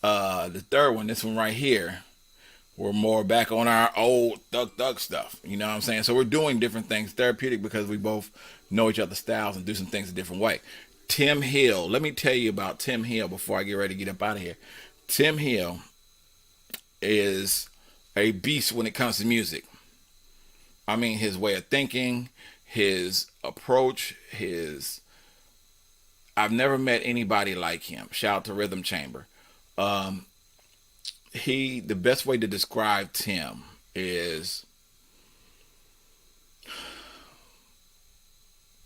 Speaker 1: The third one, this one right here, we're more back on our old thug stuff. You know what I'm saying? So we're doing different things, therapeutic, because we both know each other's styles and do some things a different way. Tim Hill. Let me tell you about Tim Hill before I get ready to get up out of here. Tim Hill is a beast when it comes to music. I mean, his way of thinking, his approach, I've never met anybody like him. Shout out to Rhythm Chamber. The best way to describe Tim is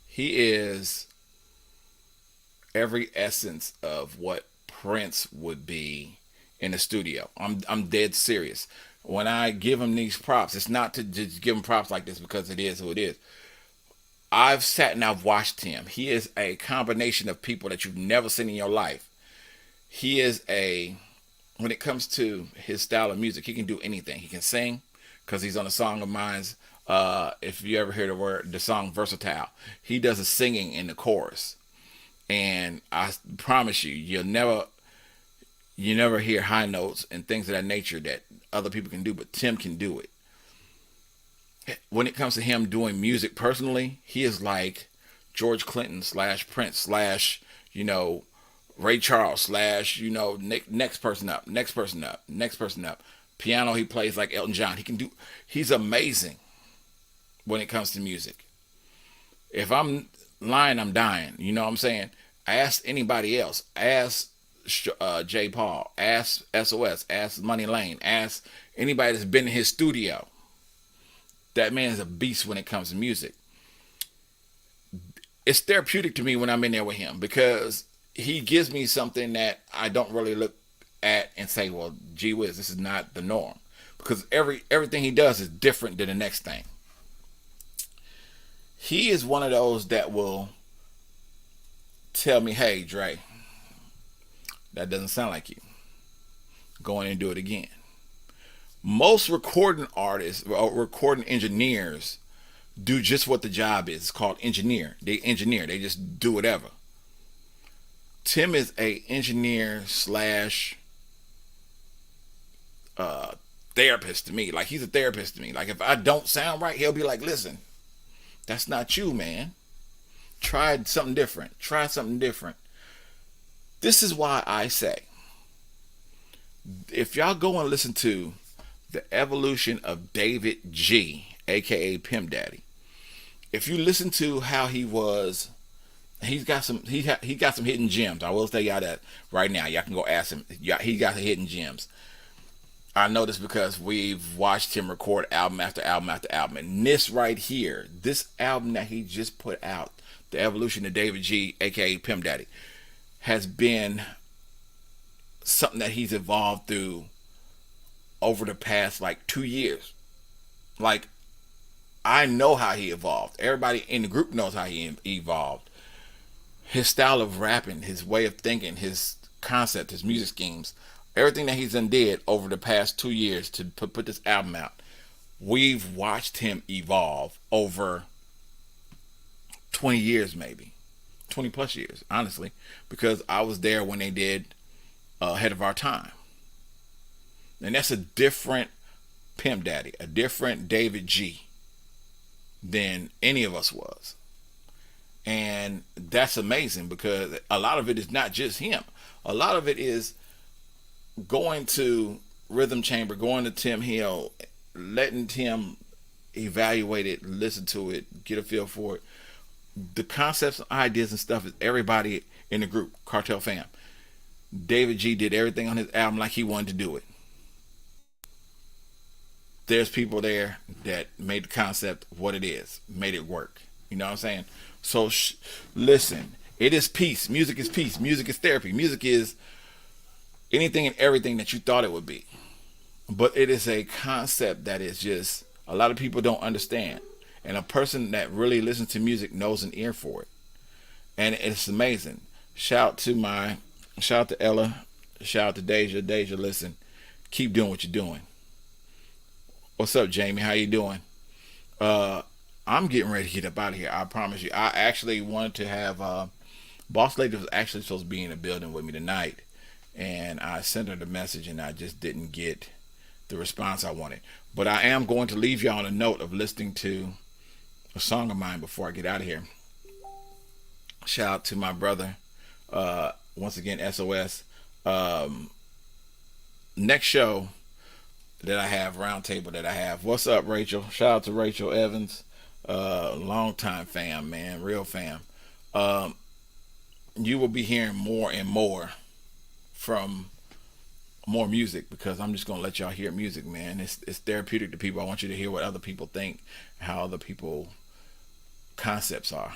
Speaker 1: he is every essence of what Prince would be in the studio. I'm dead serious. When I give him these props, it's not to just give him props like this because it is who it is. I've sat and I've watched him. He is a combination of people that you've never seen in your life. He is when it comes to his style of music, he can do anything. He can sing, because he's on a song of mine's. If you ever hear the song Versatile, he does the singing in the chorus. And I promise you, you never hear high notes and things of that nature that other people can do, but Tim can do it. When it comes to him doing music personally, he is like George Clinton / Prince / Ray Charles / next person up. Piano, he plays like Elton John. He's amazing when it comes to music. If I'm lying, I'm dying. You know what I'm saying? Ask anybody else. Ask J. Paul. Ask SOS. Ask Money Lane. Ask anybody that's been in his studio. That man is a beast when it comes to music. It's therapeutic to me when I'm in there with him, because he gives me something that I don't really look at and say, well, gee whiz, this is not the norm. Because everything he does is different than the next thing. He is one of those that will tell me, hey, Dre, that doesn't sound like you. Go in and do it again. Most recording artists or recording engineers do just what the job is. It's called engineer. They engineer. They just do whatever. Tim is a engineer / therapist to me. Like, he's a therapist to me. Like, if I don't sound right, he'll be like, listen, that's not you, man. Try something different. This is why I say, if y'all go and listen to the evolution of David G, aka Pimp Daddy, if you listen to how he was, he got some hidden gems. I will tell y'all that right now. Y'all can go ask him. He got hidden gems. I know this because we've watched him record album after album after album. And this right here, this album that he just put out, The Evolution of David G, aka Pimp Daddy, has been something that he's evolved through over the past 2 years. Like, I know how he evolved. Everybody in the group knows how he evolved. His style of rapping, his way of thinking, his concept, his music schemes, everything that he's done did over the past 2 years to put this album out. We've watched him evolve over 20 years, maybe 20 plus years, honestly, because I was there when they did Ahead of Our Time. And that's a different Pimp Daddy, a different David G than any of us was. And that's amazing, because a lot of it is not just him. A lot of it is going to Rhythm Chamber, going to Tim Hill, letting Tim evaluate it, listen to it, get a feel for it. the concepts, ideas, and stuff is everybody in the group, Cartel Fam. David G did everything on his album like he wanted to do it. There's people there that made the concept what it is, made it work. You know what I'm saying? So listen, it is peace. Music is peace. Music is therapy. Music is anything and everything that you thought it would be. But it is a concept that is just, a lot of people don't understand. And a person that really listens to music knows an ear for it. And it's amazing. Shout out to Ella. Shout out to Deja. Deja, listen, keep doing what you're doing. What's up, Jamie? How you doing? I'm getting ready to get up out of here. I promise you. I actually wanted to have, Boss Lady was actually supposed to be in the building with me tonight. And I sent her the message and I just didn't get the response I wanted. But I am going to leave y'all on a note of listening to a song of mine before I get out of here. Shout out to my brother, once again, SOS. Next show that I have, roundtable that I have. What's up, Rachel? Shout out to Rachel Evans, long time fam, man, real fam. You will be hearing more and more from more music, because I'm just gonna let y'all hear music, man. It's therapeutic to people. I want you to hear what other people think, how other people concepts are.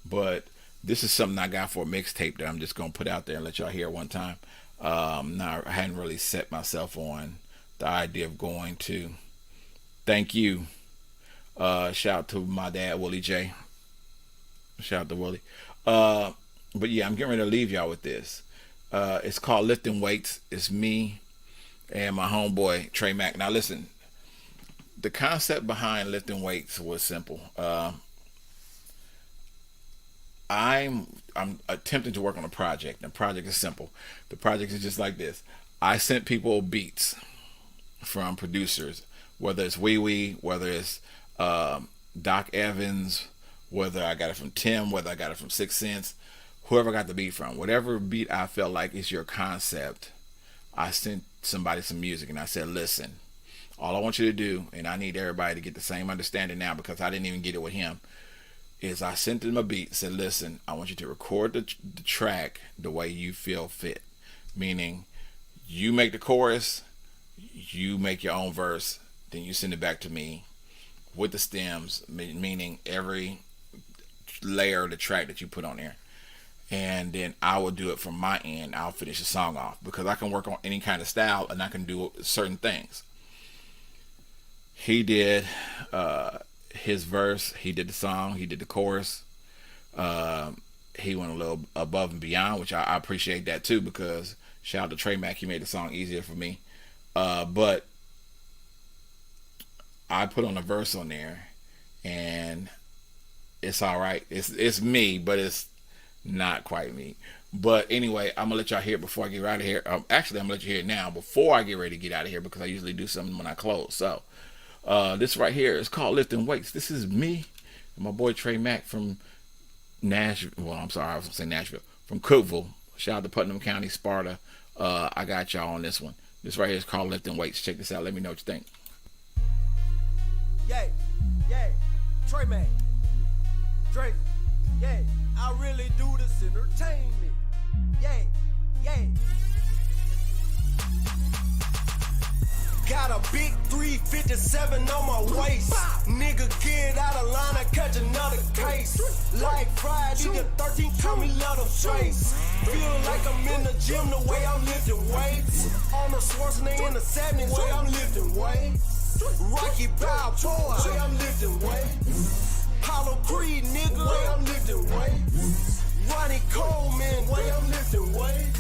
Speaker 1: But this is something I got for a mixtape that I'm just gonna put out there and let y'all hear one time. Now I hadn't really set myself on the idea of going to. Thank you. Shout out to my dad, Willie J. Shout out to Willie. But yeah, I'm getting ready to leave y'all with this. It's called Lifting Weights. It's me and my homeboy Trey Mack. Now listen, the concept behind Lifting Weights was simple. I'm attempting to work on a project. The project is simple. The project is just like this. I sent people beats from producers, whether it's Wee Wee, whether it's Doc Evans, whether I got it from Tim, whether I got it from 6 Cents, whoever I got the beat from, whatever beat I felt like is your concept, I sent somebody some music and I said, listen, all I want you to do, and I need everybody to get the same understanding now because I didn't even get it with him, is I sent him a beat and said, listen, I want you to record the track the way you feel fit. Meaning, you make the chorus, you make your own verse, then you send it back to me with the stems, meaning every layer of the track that you put on there. And then I will do it from my end. I'll finish the song off because I can work on any kind of style and I can do certain things. He did his verse, he did the song, he did the chorus. He went a little above and beyond, which I appreciate that too, because shout out to Trey Mack, he made the song easier for me. But I put on a verse on there and it's all right. It's me, but it's not quite me. But anyway, I'm gonna let y'all hear it before I get out of here. Actually, I'm gonna let you hear it now before I get ready to get out of here, because I usually do something when I close. So this right here is called Lifting Weights. This is me and my boy Trey Mack from Nashville. Well, I'm sorry, I was gonna say Nashville. From Cookeville. Shout out to Putnam County, Sparta. I got y'all on this one. This right here is called Lifting Weights. Check this out. Let me know what you think.
Speaker 5: Yay, yay, Trey Mack, Drake, yay, I really do this entertainment. Yay, yay. Got a big 357 on my waist. Nigga, get out of line, I catch another case. Like Friday the 13th, call me let them trace. Feel like I'm in the gym the way I'm lifting weights. On the Schwarzenegger in the 70s, way I'm lifting weights. Rocky Balboa, way I'm lifting weights. Hollow Creed, nigga, way I'm lifting weights. Ronnie Coleman, way I'm lifting weights.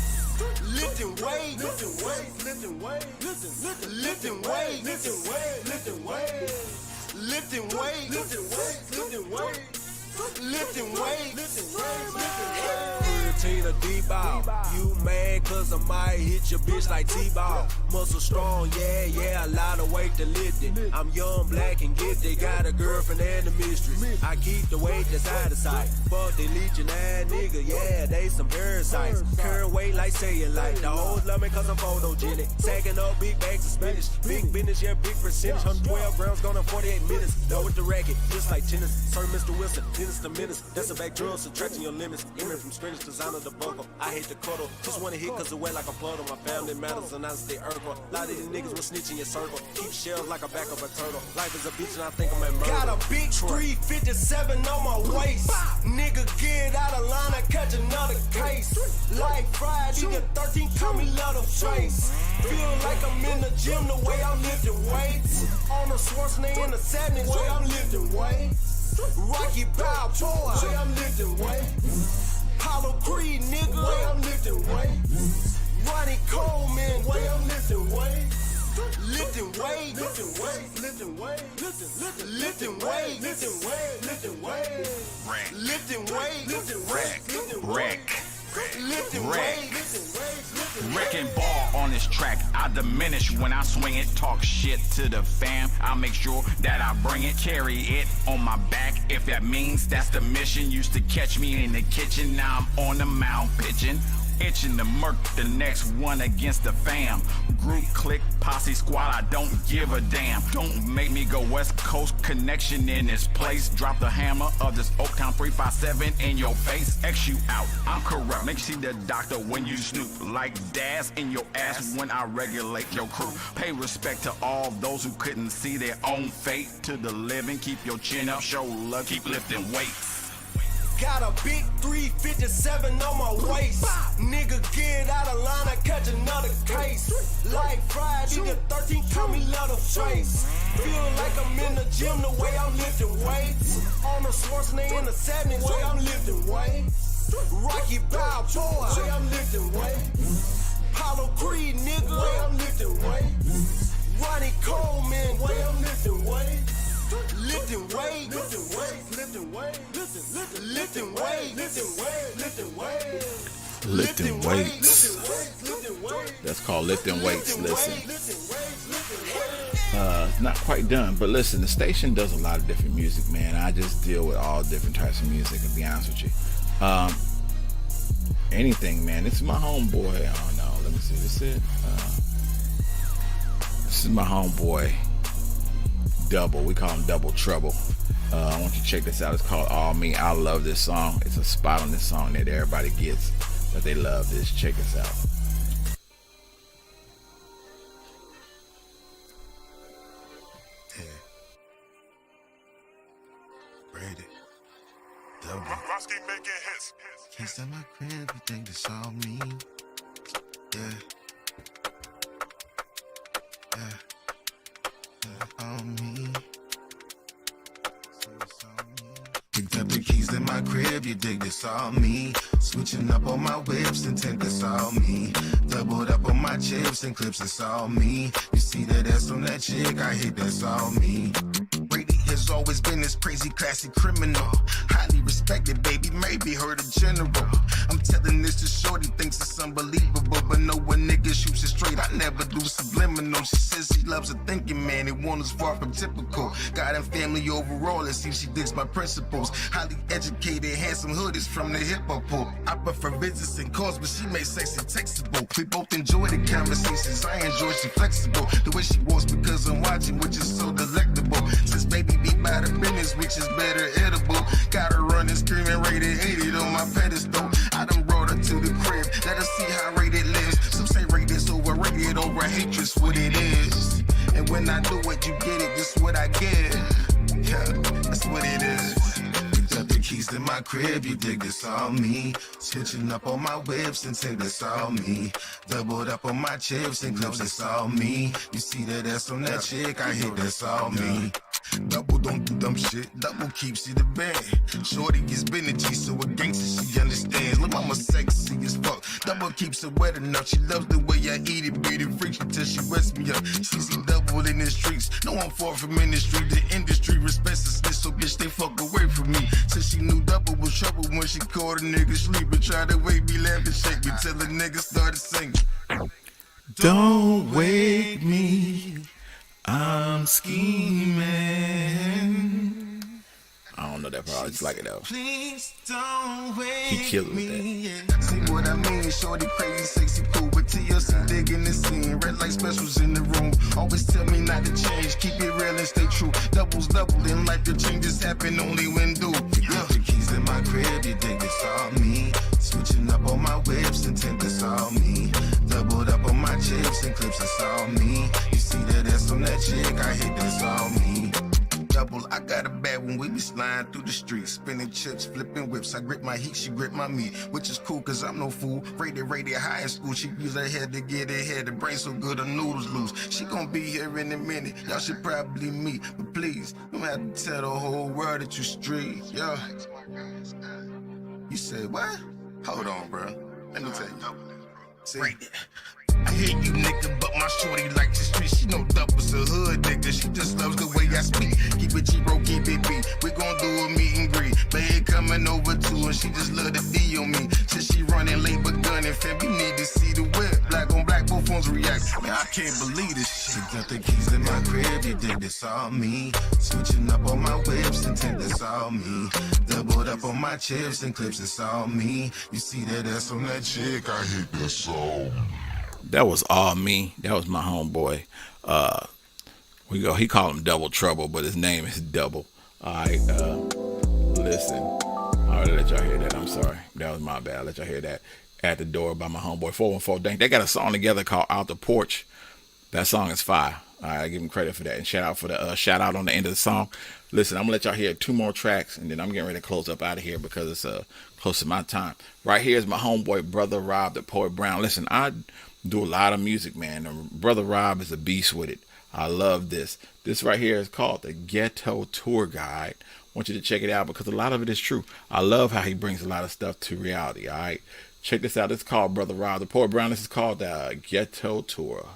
Speaker 5: Lifting weights, lifting weights, lifting weights, lifting weights, lifting weights, lifting weights, lifting weights, lifting weights, lifting weights, lifting weights, lifting weights, lifting weights.
Speaker 11: Tina D-Ball. You mad cause I might hit your bitch like T-Ball. Muscle strong, yeah, a lot of weight to lift it. I'm young, black, and gifted. Got a girlfriend and a mistress. I keep the weight that's out of sight. Fuck they leeching ass nigga, yeah, they some parasites. Current weight like cellulite. The hoes love me cause I'm photogenic. Sacking up big bags of spinach. Big business, yeah, big percentage. 112 grams, gone in 48 minutes. Done with the racket, just like tennis. Sir Mr. Wilson, tennis to menace. That's a back drill, subtracting your limits. Aiming from scratch, designer the bunker. I hate the cuddle, just wanna hit cause it wet like a puddle. My family matters and I stay urban. A lot of these niggas will snitch in your circle. Keep shells like a back of a turtle. Life is a beach and I think I'm at murder. Got a big 357 on my waist. Nigga get out of line, I catch another case. Like Friday the 13th, call me Leatherface. Feel like I'm in the gym the way I'm lifting weights. On the Schwarzenegger in the 70s, way I'm lifting weights. Rocky Balboa, way I'm lifting weights. Apollo Creed, nigga, way I'm lifting weights. Ronnie Coleman, way I'm lifting weights. Lifting weights, lifting weights, lifting weights, lifting weights, lifting weights, lifting weights, lifting weights, lifting weights, lifting weights.
Speaker 2: Wrecking ball on this track. I diminish when I swing it. Talk shit to the fam. I make sure that I bring it. Carry it on my back. If that means that's the mission. Used to catch me in the kitchen. Now I'm on the mound pitching. Itching to murk the next one against the fam. Group, click, posse, squad, I don't give a damn. Don't make me go West Coast connection in this place. Drop the hammer of this Oaktown 357 in your face. X you out, I'm corrupt. Make you see the doctor when you snoop. Like Daz in your ass when I regulate your crew. Pay respect to all those who couldn't see their own fate. To the living, keep your chin up, show love, keep lifting weights.
Speaker 11: Got a big 357 on my waist. Nigga get out of line, I catch another case. Like Friday the 13th, call me Leatherface. Feel like I'm in the gym the way I'm lifting weights. On the Schwarzenegger in the 70s, way I'm lifting weights. Rocky Balboa, way I'm lifting weights. Apollo Creed, nigga, way I'm lifting weights. Ronnie Coleman, way I'm lifting weights. Lifting weights, lifting weights, lifting weights, lifting weights, lifting weights,
Speaker 1: Lifting weights. That's called lifting weights. Listen, it's not quite done, but listen, the station does a lot of different music, man. I just deal with all different types of music, to be honest with you. Anything, man. This is my homeboy. Oh no, let me see. This is it. This is my homeboy. Double. We call him Double Trouble. I want you to check this out. It's called All Me. I love this song. It's a spot on this song that everybody gets, but they love this. Check this out.
Speaker 12: Yeah. Brady. Double.
Speaker 3: Roski making hits.
Speaker 12: Can't stand my crib, you think it's all me. Yeah. Yeah. On me. Picked up the keys in my crib, you dig this all me. Switching up on my whips and think it's all me. Doubled up on my chips and clips, it's all me. You see that ass on that chick, I hate that's all me. Brady has always been this crazy, classy criminal. Highly respected, baby, maybe heard a general. I'm telling this to shorty, thinks it's unbelievable. But no one nigga shoots it straight, I never do subliminal. She says she loves a thinking man, it one is far from typical. God and family overall, it seems she digs my principles. Highly educated, handsome hood is from the hip-hop. I prefer visits and calls, but she makes sexy textable. We both enjoy the conversations, I enjoy she flexible. The way she walks because I'm watching, which is so delectable. Since baby be by the business, which is better edible. Got her running, screaming, rated, hated on my pedestal. I done brought her to the crib, let her see how rated lives. Some say rated's overrated, over hatred's what it is. And when I do it, you get it, just what I get. Yeah, that's what it is. Picked up the keys to my crib, you dig this all me. Switching up on my whips and think this all me. Doubled up on my chips and clips, that's all me. You see that ass on that chick, I hate that's all me. Double don't do dumb shit, double keeps it a band. Shorty is Benji, so a gangster she understands. Look, mama sexy as fuck. Double keeps it wet enough. She loves the way I eat it, beat it, freak till she wets me up. She see double in the streets. No, I'm far from industry. The industry respects the snitch, so bitch, they fuck away from me. Since she knew double was trouble when she caught a nigga sleeping. Tried to wake me, laugh and shake me till the nigga started singing.
Speaker 1: Don't wake me, I'm scheming. I don't know that part. I just like it though.
Speaker 12: Please don't wake
Speaker 1: He killed it with that.
Speaker 12: See what I mean? Shorty crazy, sexy, cool, but TLC digging the scene. Red light specials in the room. Always tell me not to change. Keep it real and stay true. Doubles doubling like the changes happen only when due. Yeah. The keys in my crib, you think it's all me. Switching up on my whips and tint, it's all me. Doubled up on my chips and clips, it's all me. You see that ass on that chick, I hate that's all me. Double, I got a bad one, we be sliding through the streets, spinning chips, flipping whips. I grip my heat, she grip my meat, which is cool cause I'm no fool. Rated high in school, she use her head to get ahead. The brain so good, her noodles loose. She gon' be here in a minute, y'all should probably meet. But please, don't have to tell the whole world that you street, yeah. You said what? Hold on, bro. Let me tell you. See? I hear you, nigga, but my shorty likes the street. She know Double's a hood, nigga. She just loves the way I speak. Keep it G-bro, keep it B. We gon' do a meet and greet. Babe coming over too, and she just love to be on me. Since she running late but gunning, fam, you need to see the whip. Black on black, both phones react. Man, I can't believe this shit. She got the keys in my crib, you think it's all me. Switching up on my whips and tint, it's all me. Doubled up on my chips and clips, it's all me. You see that ass on that chick, I hit that soul.
Speaker 1: That was all me. That was my homeboy. He called him Double Trouble, but his name is Double. All right, listen. All right, let y'all hear that. I'm sorry. That was my bad. I'll let y'all hear that. At the Door by my homeboy 414 Dank. They got a song together called Out the Porch. That song is fire. All right, I give him credit for that. And shout out for the shout out on the end of the song. Listen, I'm gonna let y'all hear 2 more tracks, and then I'm getting ready to close up out of here because it's close to my time. Right here is my homeboy Brother Rob, the Poet Brown. Listen, I do a lot of music, man. Brother Rob is a beast with it. I love this. This right here is called the Ghetto Tour Guide. I want you to check it out because a lot of it is true. I love how he brings a lot of stuff to reality. All right, check this out. This is called Brother Rob, the Poet Brown. This is called the Ghetto Tour.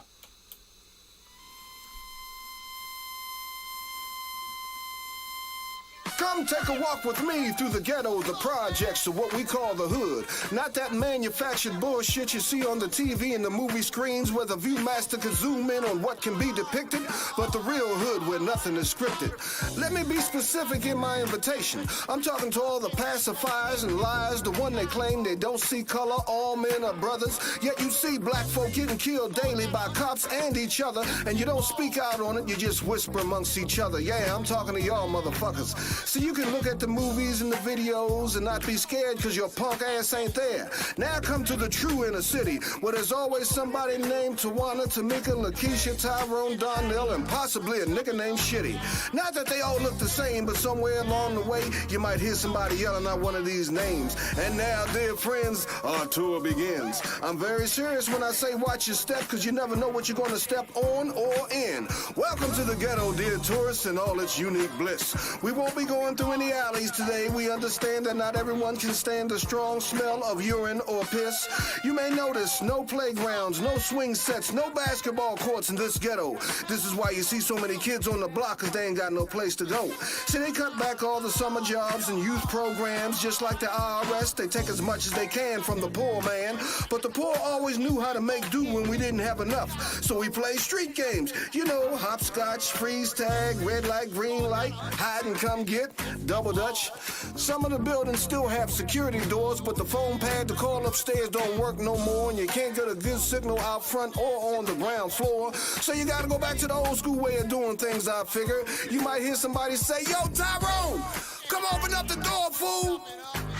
Speaker 13: Come take a walk with me through the ghetto, the projects, or what we call the hood. Not that manufactured bullshit you see on the TV and the movie screens where the Viewmaster can zoom in on what can be depicted, but the real hood where nothing is scripted. Let me be specific in my invitation. I'm talking to all the pacifiers and liars, the one they claim they don't see color, all men are brothers, yet you see black folk getting killed daily by cops and each other, and you don't speak out on it, you just whisper amongst each other. Yeah, I'm talking to y'all motherfuckers. So you can look at the movies and the videos and not be scared because your punk ass ain't there. Now come to the true inner city where there's always somebody named Tawana, Tamika, Lakeisha, Tyrone, Donnell, and possibly a nigga named Shitty. Not that they all look the same, but somewhere along the way you might hear somebody yelling out one of these names. And now, dear friends, our tour begins. I'm very serious when I say watch your step because you never know what you're going to step on or in. Welcome to the ghetto, dear tourists, and all its unique bliss. We won't be going through any alleys today. We understand that not everyone can stand the strong smell of urine or piss. You may notice no playgrounds, no swing sets, no basketball courts in this ghetto. This is why you see so many kids on the block because they ain't got no place to go. See, they cut back all the summer jobs and youth programs just like the IRS. They take as much as they can from the poor man. But the poor always knew how to make do when we didn't have enough. So we play street games. You know, hopscotch, freeze tag, red light, green light, hide and come get, double dutch. Some of the buildings still have security doors, but the phone pad to call upstairs don't work no more, and you can't get a good signal out front or on the ground floor. So you gotta go back to the old school way of doing things, I figure. You might hear somebody say, yo, Tyrone, come open up the door, fool.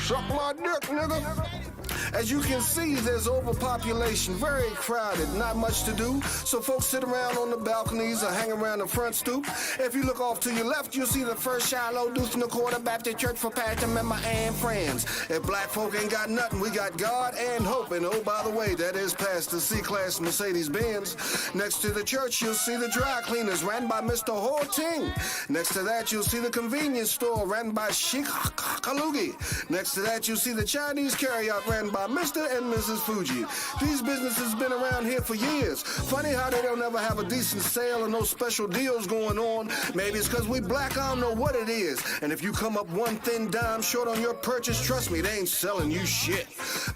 Speaker 13: Suck my dick, nigga. As you can see, there's overpopulation, very crowded, not much to do. So folks sit around on the balconies or hang around the front stoop. If you look off to your left, you'll see the First Shiloh Deuce in the Quarter Baptist Church for Pastor Member and friends. If black folk ain't got nothing, we got God and hope. And oh, by the way, that is Pastor C-Class Mercedes-Benz. Next to the church, you'll see the dry cleaners ran by Mr. Horting. Next to that, you'll see the convenience store ran by Sheikh Kalugi. Next to that, you'll see the Chinese carryout ran by Mr. and Mrs. Fuji. These businesses been around here for years. Funny how they don't ever have a decent sale or no special deals going on. Maybe it's because we black, I don't know what it is. And if you come up one thin dime short on your purchase, trust me, they ain't selling you shit.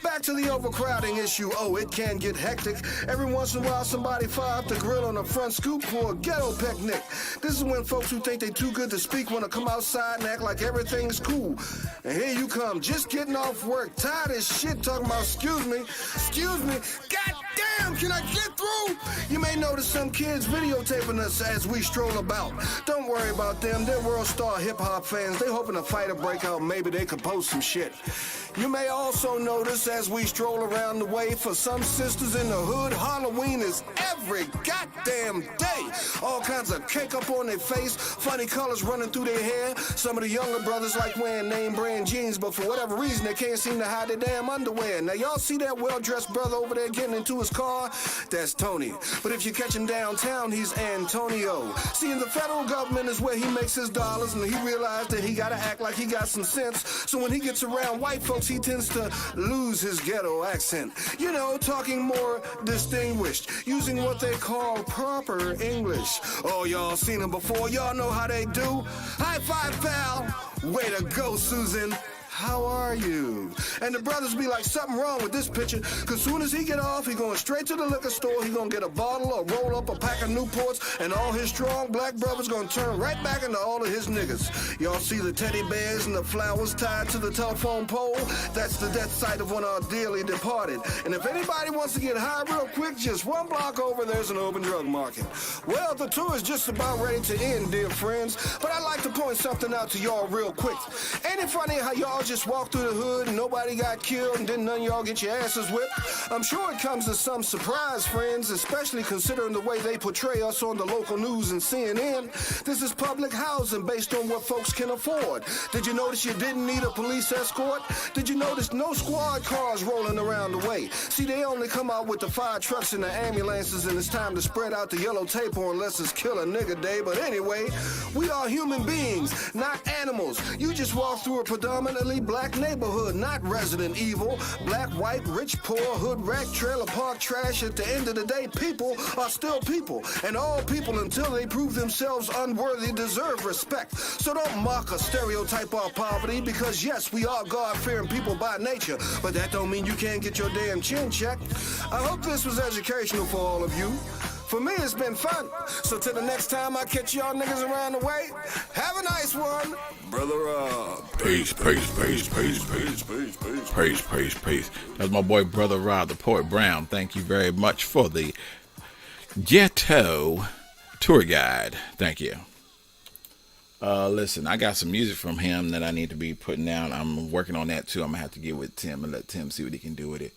Speaker 13: Back to the overcrowding issue. Oh, it can get hectic. Every once in a while, somebody fire up the grill on the front scoop for a ghetto picnic. This is when folks who think they too good to speak want to come outside and act like everything's cool. And here you come, just getting off work, tired as shit, talking about excuse me, god damn, can I get through? You may notice some kids videotaping us as we stroll about. Don't worry about them, they're world star hip-hop fans. They hoping a fight will break out, maybe they could post some shit. You may also notice as we stroll around the way, for some sisters in the hood, Halloween is every goddamn day. All kinds of cake up on their face, funny colors running through their hair. Some of the younger brothers like wearing name brand jeans, but for whatever reason they can't seem to hide their damn underwear. Now y'all see that well-dressed brother over there getting into his car? That's Tony. But if you catch him downtown, he's Antonio. See, the federal government is where he makes his dollars, and he realized that he gotta act like he got some sense. So when he gets around white folks, he tends to lose his ghetto accent. You know, talking more distinguished, using what they call proper English. Oh, y'all seen him before, y'all know how they do. High five, pal. Way to go, Susan. How are you? And the brothers be like, something wrong with this picture, cause soon as he get off, he going straight to the liquor store, he gonna get a bottle or roll up a pack of Newports, and all his strong black brothers gonna turn right back into all of his niggas. Y'all see the teddy bears and the flowers tied to the telephone pole? That's the death site of one of our dearly departed. And if anybody wants to get high real quick, just one block over, there's an open drug market. Well, the tour is just about ready to end, dear friends, but I'd like to point something out to y'all real quick. Ain't it funny how y'all just walked through the hood and nobody got killed and didn't none of y'all get your asses whipped? I'm sure it comes as some surprise, friends, especially considering the way they portray us on the local news and CNN. This is public housing based on what folks can afford. Did you notice you didn't need a police escort? Did you notice no squad cars rolling around the way? See, they only come out with the fire trucks and the ambulances, and it's time to spread out the yellow tape on unless it's kill a nigga day. But anyway, we are human beings, not animals. You just walk through a predominantly black neighborhood, not Resident Evil. Black, white, rich, poor, hood, rat, trailer park, trash. At the end of the day, people are still people, and all people, until they prove themselves unworthy, deserve respect. So don't mock or stereotype our poverty, because yes, we are God-fearing people by nature, but that don't mean you can't get your damn chin checked. I hope this was educational for all of you. For me, it's been fun. So till the next time I catch y'all niggas around the way, have a nice one. Brother Rob.
Speaker 1: Peace. That's my boy, Brother Rob, the Poet Brown. Thank you very much for the Ghetto Tour Guide. Thank you. Listen, I got some music from him that I need to be putting down. I'm working on that too. I'm going to have to get with Tim and let Tim see what he can do with it.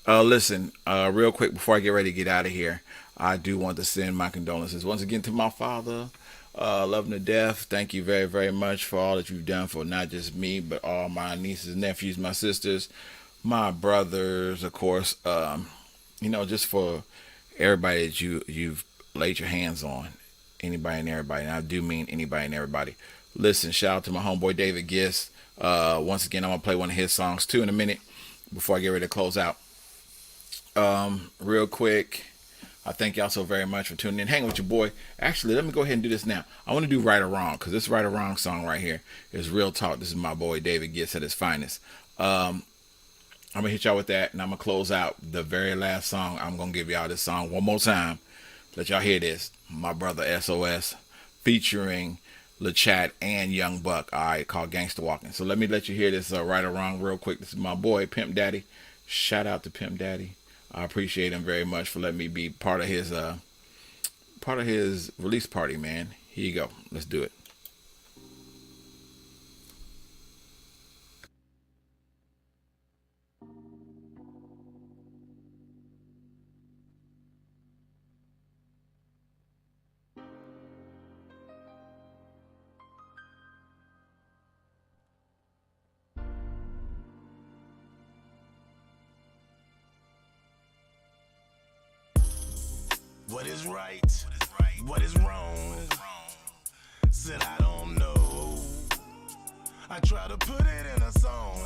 Speaker 1: Listen, real quick before I get ready to get out of here, I do want to send my condolences once again to my father. Love him to death. Thank you very, very much for all that you've done for not just me, but all my nieces, nephews, my sisters, my brothers, of course. Just for everybody that you've laid your hands on. Anybody and everybody. And I do mean anybody and everybody. Listen, shout out to my homeboy David Gist. Once again, I'm going to play one of his songs too in a minute before I get ready to close out. Real quick, I thank y'all so very much for tuning in. Hang with your boy. Actually, let me go ahead and do this now. I want to do Right or Wrong, because this Right or Wrong song right here is real talk. This is my boy David Gist at his finest. I'm going to hit y'all with that, and I'm going to close out the very last song. I'm going to give y'all this song one more time. Let y'all hear this. My brother SOS featuring LeChat and Young Buck, all right, called Gangsta Walking. So let you hear this Right or Wrong real quick. This is my boy Pimp Daddy. Shout out to Pimp Daddy. I appreciate him very much for letting me be part of his release party, man. Here you go. Let's do it.
Speaker 14: What is right? What is wrong? Said I don't know. I try to put it in a song.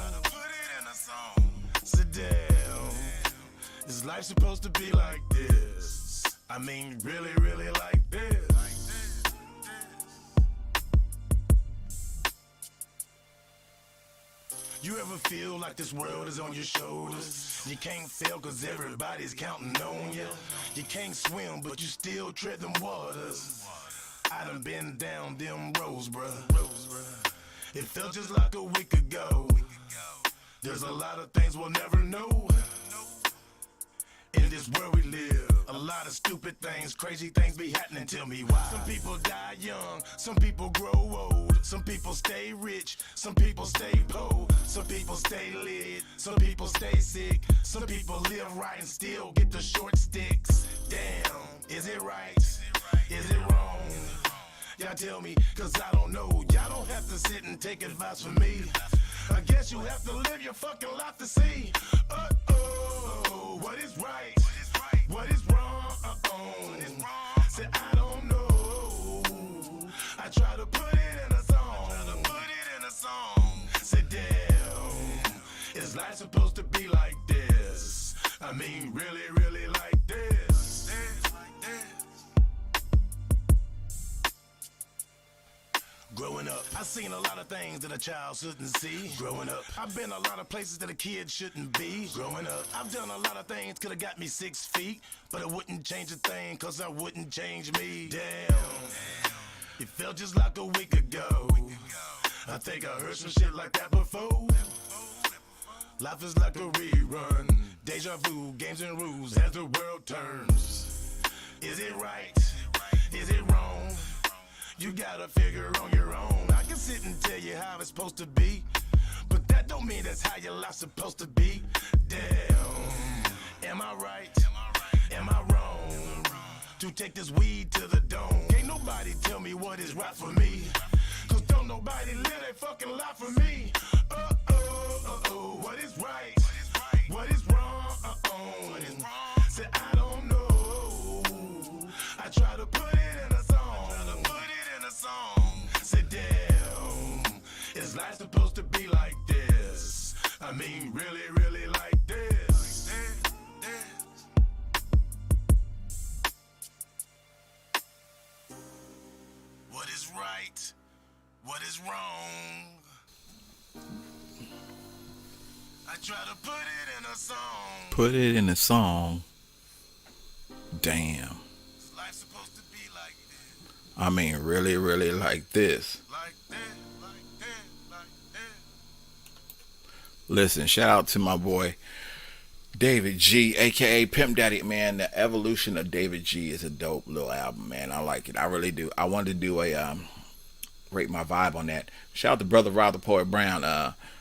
Speaker 14: Said damn, is life supposed to be like this? I mean, really, really like this. You ever feel like this world is on your shoulders? You can't fail cause everybody's counting on you. You can't swim but you still tread them waters. I done been down them roads, bruh. It felt just like a week ago. There's a lot of things we'll never know. In this world we live, a lot of stupid things, crazy things be happening. Tell me why. Some people die young, some people grow old. Some people stay rich, some people stay poor. Some people stay lit, some people stay sick. Some people live right and still get the short sticks. Damn, is it right? Is it wrong? Y'all tell me, cause I don't know. Y'all don't have to sit and take advice from me. I guess you have to live your fucking life to see. What is right? What is wrong? Say I don't know. I try to put it in a song. Say damn, is life supposed to be like this? I mean, really, really like this. Growing up, I seen a lot of things that a child shouldn't see. Growing up, I've been a lot of places that a kid shouldn't be. Growing up, I've done a lot of things could've got me 6 feet, but it wouldn't change a thing cause I wouldn't change me. Damn, it felt just like a week ago. I think I heard some shit like that before. Life is like a rerun, deja vu, games and rules as the world turns. Is it right? Is it wrong? You gotta figure on your own. I can sit and tell you how it's supposed to be, but that don't mean that's how your life's supposed to be. Damn, am I right? Am I wrong? To take this weed to the dome. Can't nobody tell me what is right for me, cause don't nobody live their fucking life for me. What is right? What is wrong? Say I don't know. I try to put it in a song. Say damn, is life supposed to be like this? I mean, really, really like this. What is right? What is wrong? I try to put it in a song.
Speaker 1: Put it in a song. Damn.
Speaker 14: Is life supposed to be like this?
Speaker 1: I mean, really, really like this.
Speaker 14: Like that, like that, like that.
Speaker 1: Listen, shout out to my boy David G, aka Pimp Daddy. Man, the evolution of David G is a dope little album, man. I like it. I really do. I wanted to do a rate my vibe on that. Shout out to Brother Rob the Poet Brown.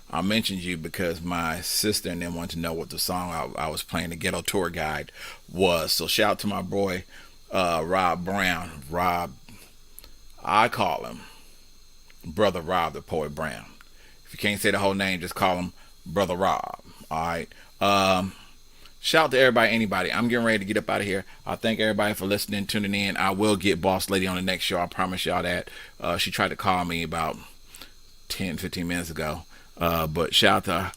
Speaker 1: I mentioned you because my sister and them wanted to know what the song I was playing, the Ghetto Tour Guide, was. So shout out to my boy Rob Brown. Rob, I call him Brother Rob the Poet Brown. If you can't say the whole name, just call him Brother Rob. Alright. Shout out to everybody, anybody. I'm getting ready to get up out of here. I thank everybody for listening, tuning in. I will get Boss Lady on the next show. I promise y'all that. She tried to call me about 10-15 minutes ago. But shout out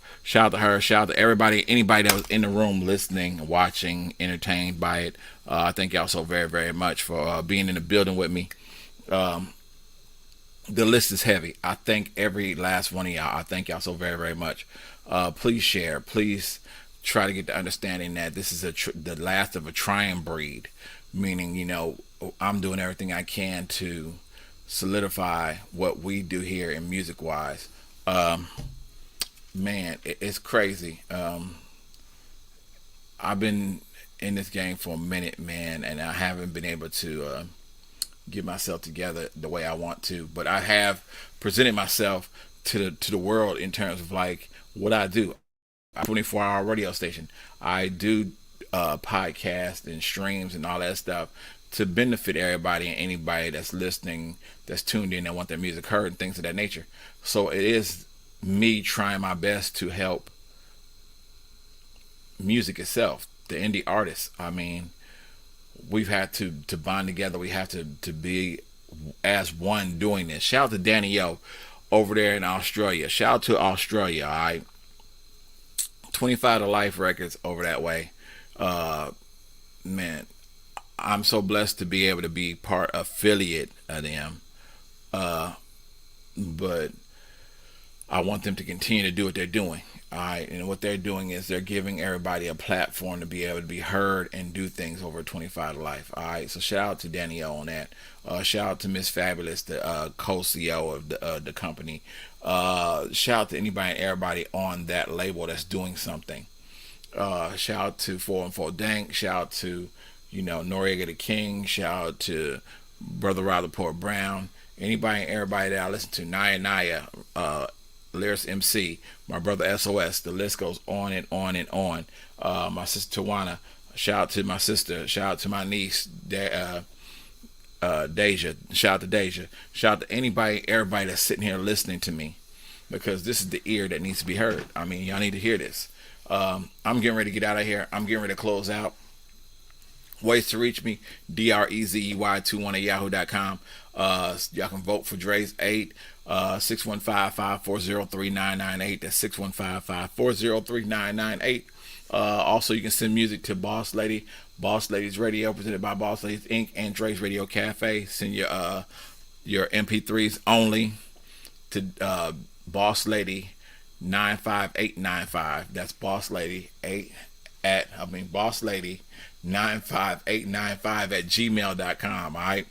Speaker 1: to her, shout out to everybody, anybody that was in the room listening, watching, entertained by it. I thank y'all so very, very much for being in the building with me. The list is heavy. I thank every last one of y'all. I thank y'all so very, very much. Please share. Please try to get the understanding that this is the last of a trying breed, meaning, you know, I'm doing everything I can to solidify what we do here in music wise. Man, it's crazy. I've been in this game for a minute, man, and I haven't been able to get myself together the way I want to, but I have presented myself to the world in terms of like what I do. I'm a 24-hour radio station. I do podcasts and streams and all that stuff to benefit everybody and anybody that's listening, that's tuned in and want their music heard and things of that nature. So it is me trying my best to help music itself, the indie artists. I mean, we've had to bond together. We have to be as one doing this. Shout out to Danny O over there in Australia. Shout out to Australia. All right, 25 to Life Records over that way. Man, I'm so blessed to be able to be part affiliate of them. But I want them to continue to do what they're doing. All right, and what they're doing is they're giving everybody a platform to be able to be heard and do things over 25 to Life. All right, so shout out to Danny O on that. Shout out to Miss Fabulous, the co-CEO of the company. Shout out to anybody and everybody on that label that's doing something. Shout out to 414 Dank. Shout out to, Noriega the King. Shout out to Brother Rutherford Brown. Anybody and everybody that I listen to. Naya, Lyris MC, my brother SOS. The list goes on and on and on. My sister Tawana. Shout out to my sister. Shout out to my niece, Deja. Shout out to Deja. Shout out to anybody, everybody that's sitting here listening to me, because this is the ear that needs to be heard. I mean, y'all need to hear this. I'm getting ready to get out of here. I'm getting ready to close out. Ways to reach me: DREZEY21 at yahoo.com. Y'all can vote for Dre's 8, 615-540-3998. That's 615-540-3998. Also, you can send music to Boss Lady, Boss Ladies Radio, presented by Boss Ladies Inc. and Dre's Radio Cafe. Send your MP3s only to Boss Lady 95895. That's Boss Lady Boss Lady 95895 at gmail.com. All right.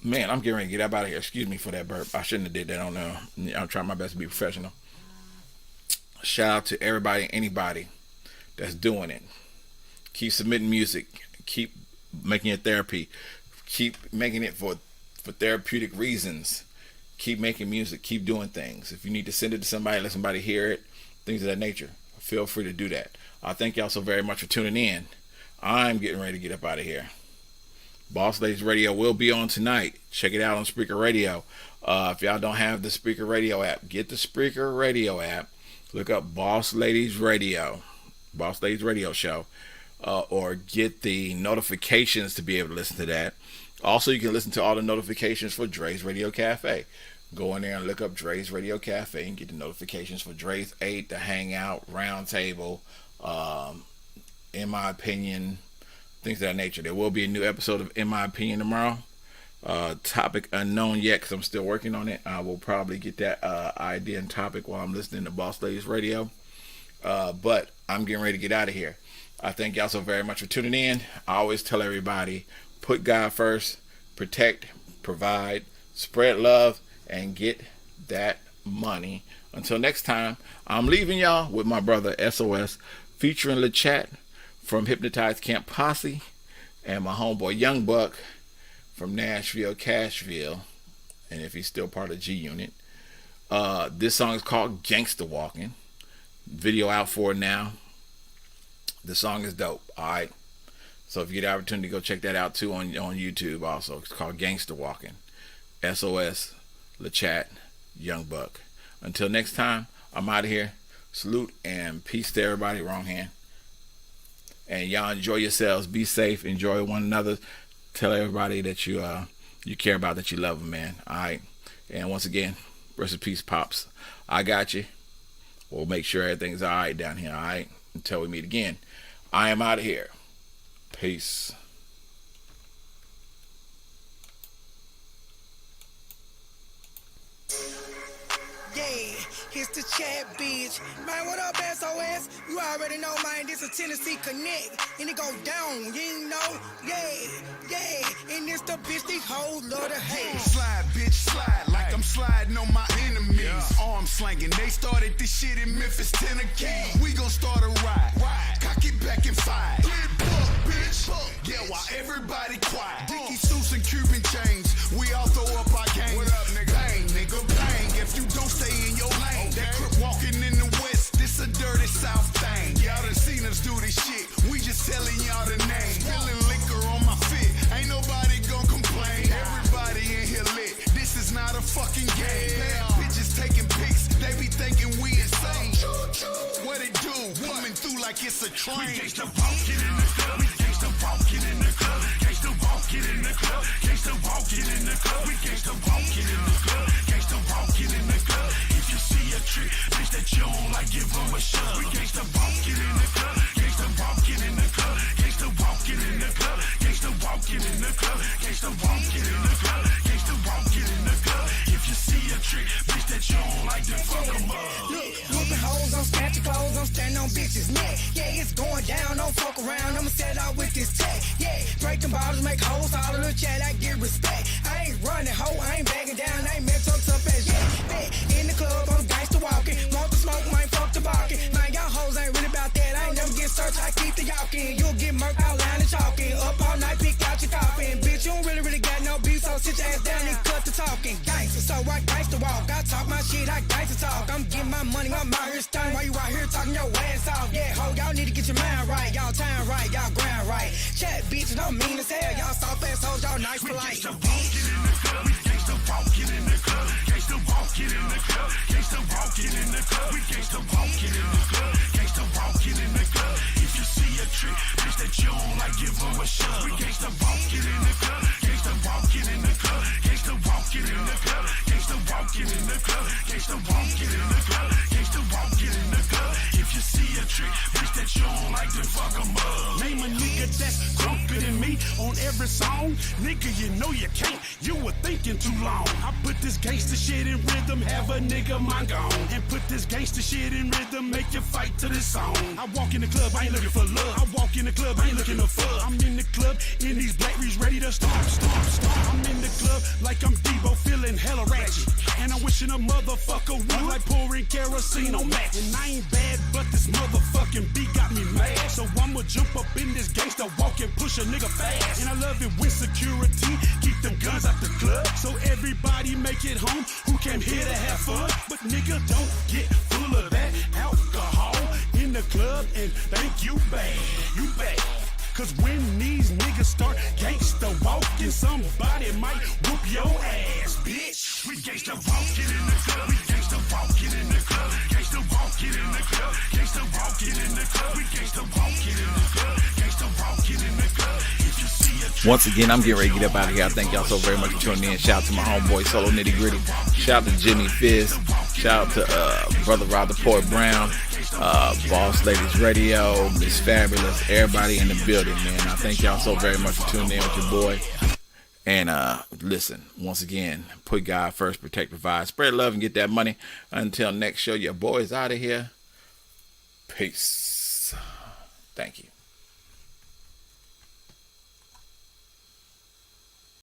Speaker 1: Man, I'm getting ready to get up out of here. Excuse me for that burp. I shouldn't have did that. I don't know. I'm trying my best to be professional. Shout out to everybody and anybody that's doing it. Keep submitting music. Keep making it therapy. Keep making it for therapeutic reasons. Keep making music. Keep doing things. If you need to send it to somebody, let somebody hear it, things of that nature, feel free to do that. I thank y'all so very much for tuning in. I'm getting ready to get up out of here. Boss Ladies Radio will be on tonight. Check it out on Spreaker Radio. If y'all don't have the Spreaker Radio app, get the Spreaker Radio app. Look up Boss Ladies Radio, Boss Ladies Radio Show, or get the notifications to be able to listen to that. Also, you can listen to all the notifications for Dre's Radio Cafe. Go in there and look up Dre's Radio Cafe and get the notifications for Dre's 8, the Hangout, Roundtable, In My Opinion, things of that nature. There will be a new episode of In My Opinion tomorrow. Topic unknown yet, because I'm still working on it. I will probably get that idea and topic while I'm listening to Boss Ladies Radio. But I'm getting ready to get out of here. I thank y'all so very much for tuning in. I always tell everybody, put God first, protect, provide, spread love, and get that money. Until next time, I'm leaving y'all with my brother SOS, featuring LeChat from Hypnotized Camp Posse, and my homeboy Young Buck from Nashville, Cashville, and if he's still part of G Unit. This song is called Gangsta Walking. Video out for it now. The song is dope. Alright. So if you get the opportunity, go check that out too on YouTube also. It's called Gangsta Walking. SOS, LeChat, Young Buck. Until next time, I'm out of here. Salute and peace to everybody. Wrong hand. And y'all enjoy yourselves. Be safe. Enjoy one another. Tell everybody that you care about, that you love them, man. All right. And once again, rest in peace, Pops. I got you. We'll make sure everything's all right down here. All right. Until we meet again. I am out of here. Peace.
Speaker 15: It's the chat, bitch. Man, what up, SOS? You already know, man, this is Tennessee Connect. And it go down, you ain't know? Yeah. And it's the bitch, these hoes love to hate.
Speaker 3: Slide, bitch, slide like I'm sliding on my enemies. Arm slanging, they started this shit in Memphis, Tennessee. We gon' start a ride. Cock it back and fire. Get buck, bitch. Yeah, while everybody quiet. Dickie suits and Cuban chains. We all throw up our game. What up, nigga? Bang, nigga, bang. If you don't stay in your lane, that crip walking in the West, this a dirty South thing. Y'all done seen us do this shit. We just telling y'all the name. Spilling liquor on my fit. Ain't nobody gon' complain. Everybody in here lit. This is not a fucking game. Bad bitches taking pics. They be thinking we insane. What it do? Coming through like it's a train. We gangsta walking in the club. walking in the club, gangsta walking in the club, gangsta walking in the club, we gangsta walking in the club, gangsta walking in the club. If you see a trick, bitch that you don't like, give her a shove. We gangsta walking in the club, gangsta walking in the club, gangsta walking in the club, gangsta walking in the club, gangsta walking in the club, gangsta walking in the club. If you see a trick, bitch that you don't like, then fuck 'em up.
Speaker 15: Look, whooping hoes, I'm snatching clothes, I'm standing on bitches' neck. Yeah, it's going down, don't fuck around, I'ma set out with this tech. Yeah, break them bottles, make hoes, all in the chat, I get respect. I ain't running, hoe, I ain't backing down, I ain't met so tough as yet. Bet, in the club, I'm gangsta walking, want the smoke, I ain't fuck the barking. Man, y'all hoes ain't really about that, I ain't never get searched, I keep the yawking. You'll get murked out line and chalking, up all night, pick out your coffin. Bitch, you don't really got no beef, so sit your ass down and cut the talking. Gangsta, so I gangsta walk, I talk my shit, I gangsta talk. I'm getting my money, I'm out here stunning, while you out here talking your ass off. Yeah, ho, y'all need to get your mind right, y'all time right, y'all grind right. Chat bitches, I'm mean as hell, y'all soft ass hoes, y'all nice polite.
Speaker 3: Gangsta walking in the club, we gangsta walking in the club, gangsta walking in the club, gangsta walking in the club, we gangsta walking in the club, gangsta walking in the club. If you see a trick, bitch that you don't like, give her a shove. We gangsta walking in the club, gangsta walking in the club, gangsta walking in the club, gangsta walking in the club, gangsta walking in the club, gangsta walking in the club. If you see a trick, bitch that you don't like, then fuck 'em up. Name a nigga that's crunker than me on every song. Nigga, you know you can't, you were thinking too long. I put this gangsta shit in rhythm, have a nigga mind gone. And put this gangsta shit in rhythm, make you fight to this song. I walk in the club, I ain't looking for love. I walk in the club, I ain't looking to fuck. I'm in the club, in these black reeds, ready to stomp, stomp, stomp. I'm in the club like I'm Debo, feeling hella ratchet. And I'm wishing a motherfucker would, like pouring kerosene on match. And I ain't bad, but this motherfucking beat got me mad. So I'ma jump up in this gangsta walk and push a nigga fast. And I love it when security keep them guns out the club, so everybody make it home who came here to have fun. But nigga, don't get full of that alcohol in the club and think you bad, you bad. Cause when these niggas start gangsta walking, somebody might whoop your ass, bitch. We gangsta walking in the club, we gangsta walking in the club, gangsta walking in the club, gangsta walking in the club, we gangsta walking in the club, gangsta walking in the club. If you see a
Speaker 1: Once again, I'm getting ready to get up out of here. I thank y'all so very much for tuning in. Shout out to my homeboy Solo Nitty Gritty. Shout out to Jimmy Fizz. Shout out to Brother Rob the Poet Brown, Boss Ladies Radio, Miss Fabulous, everybody in the building, man. I thank y'all so very much for tuning in with your boy. And listen, once again, put God first, protect, provide, spread love, and get that money. Until next show, your boy's out of here. Peace. Thank you.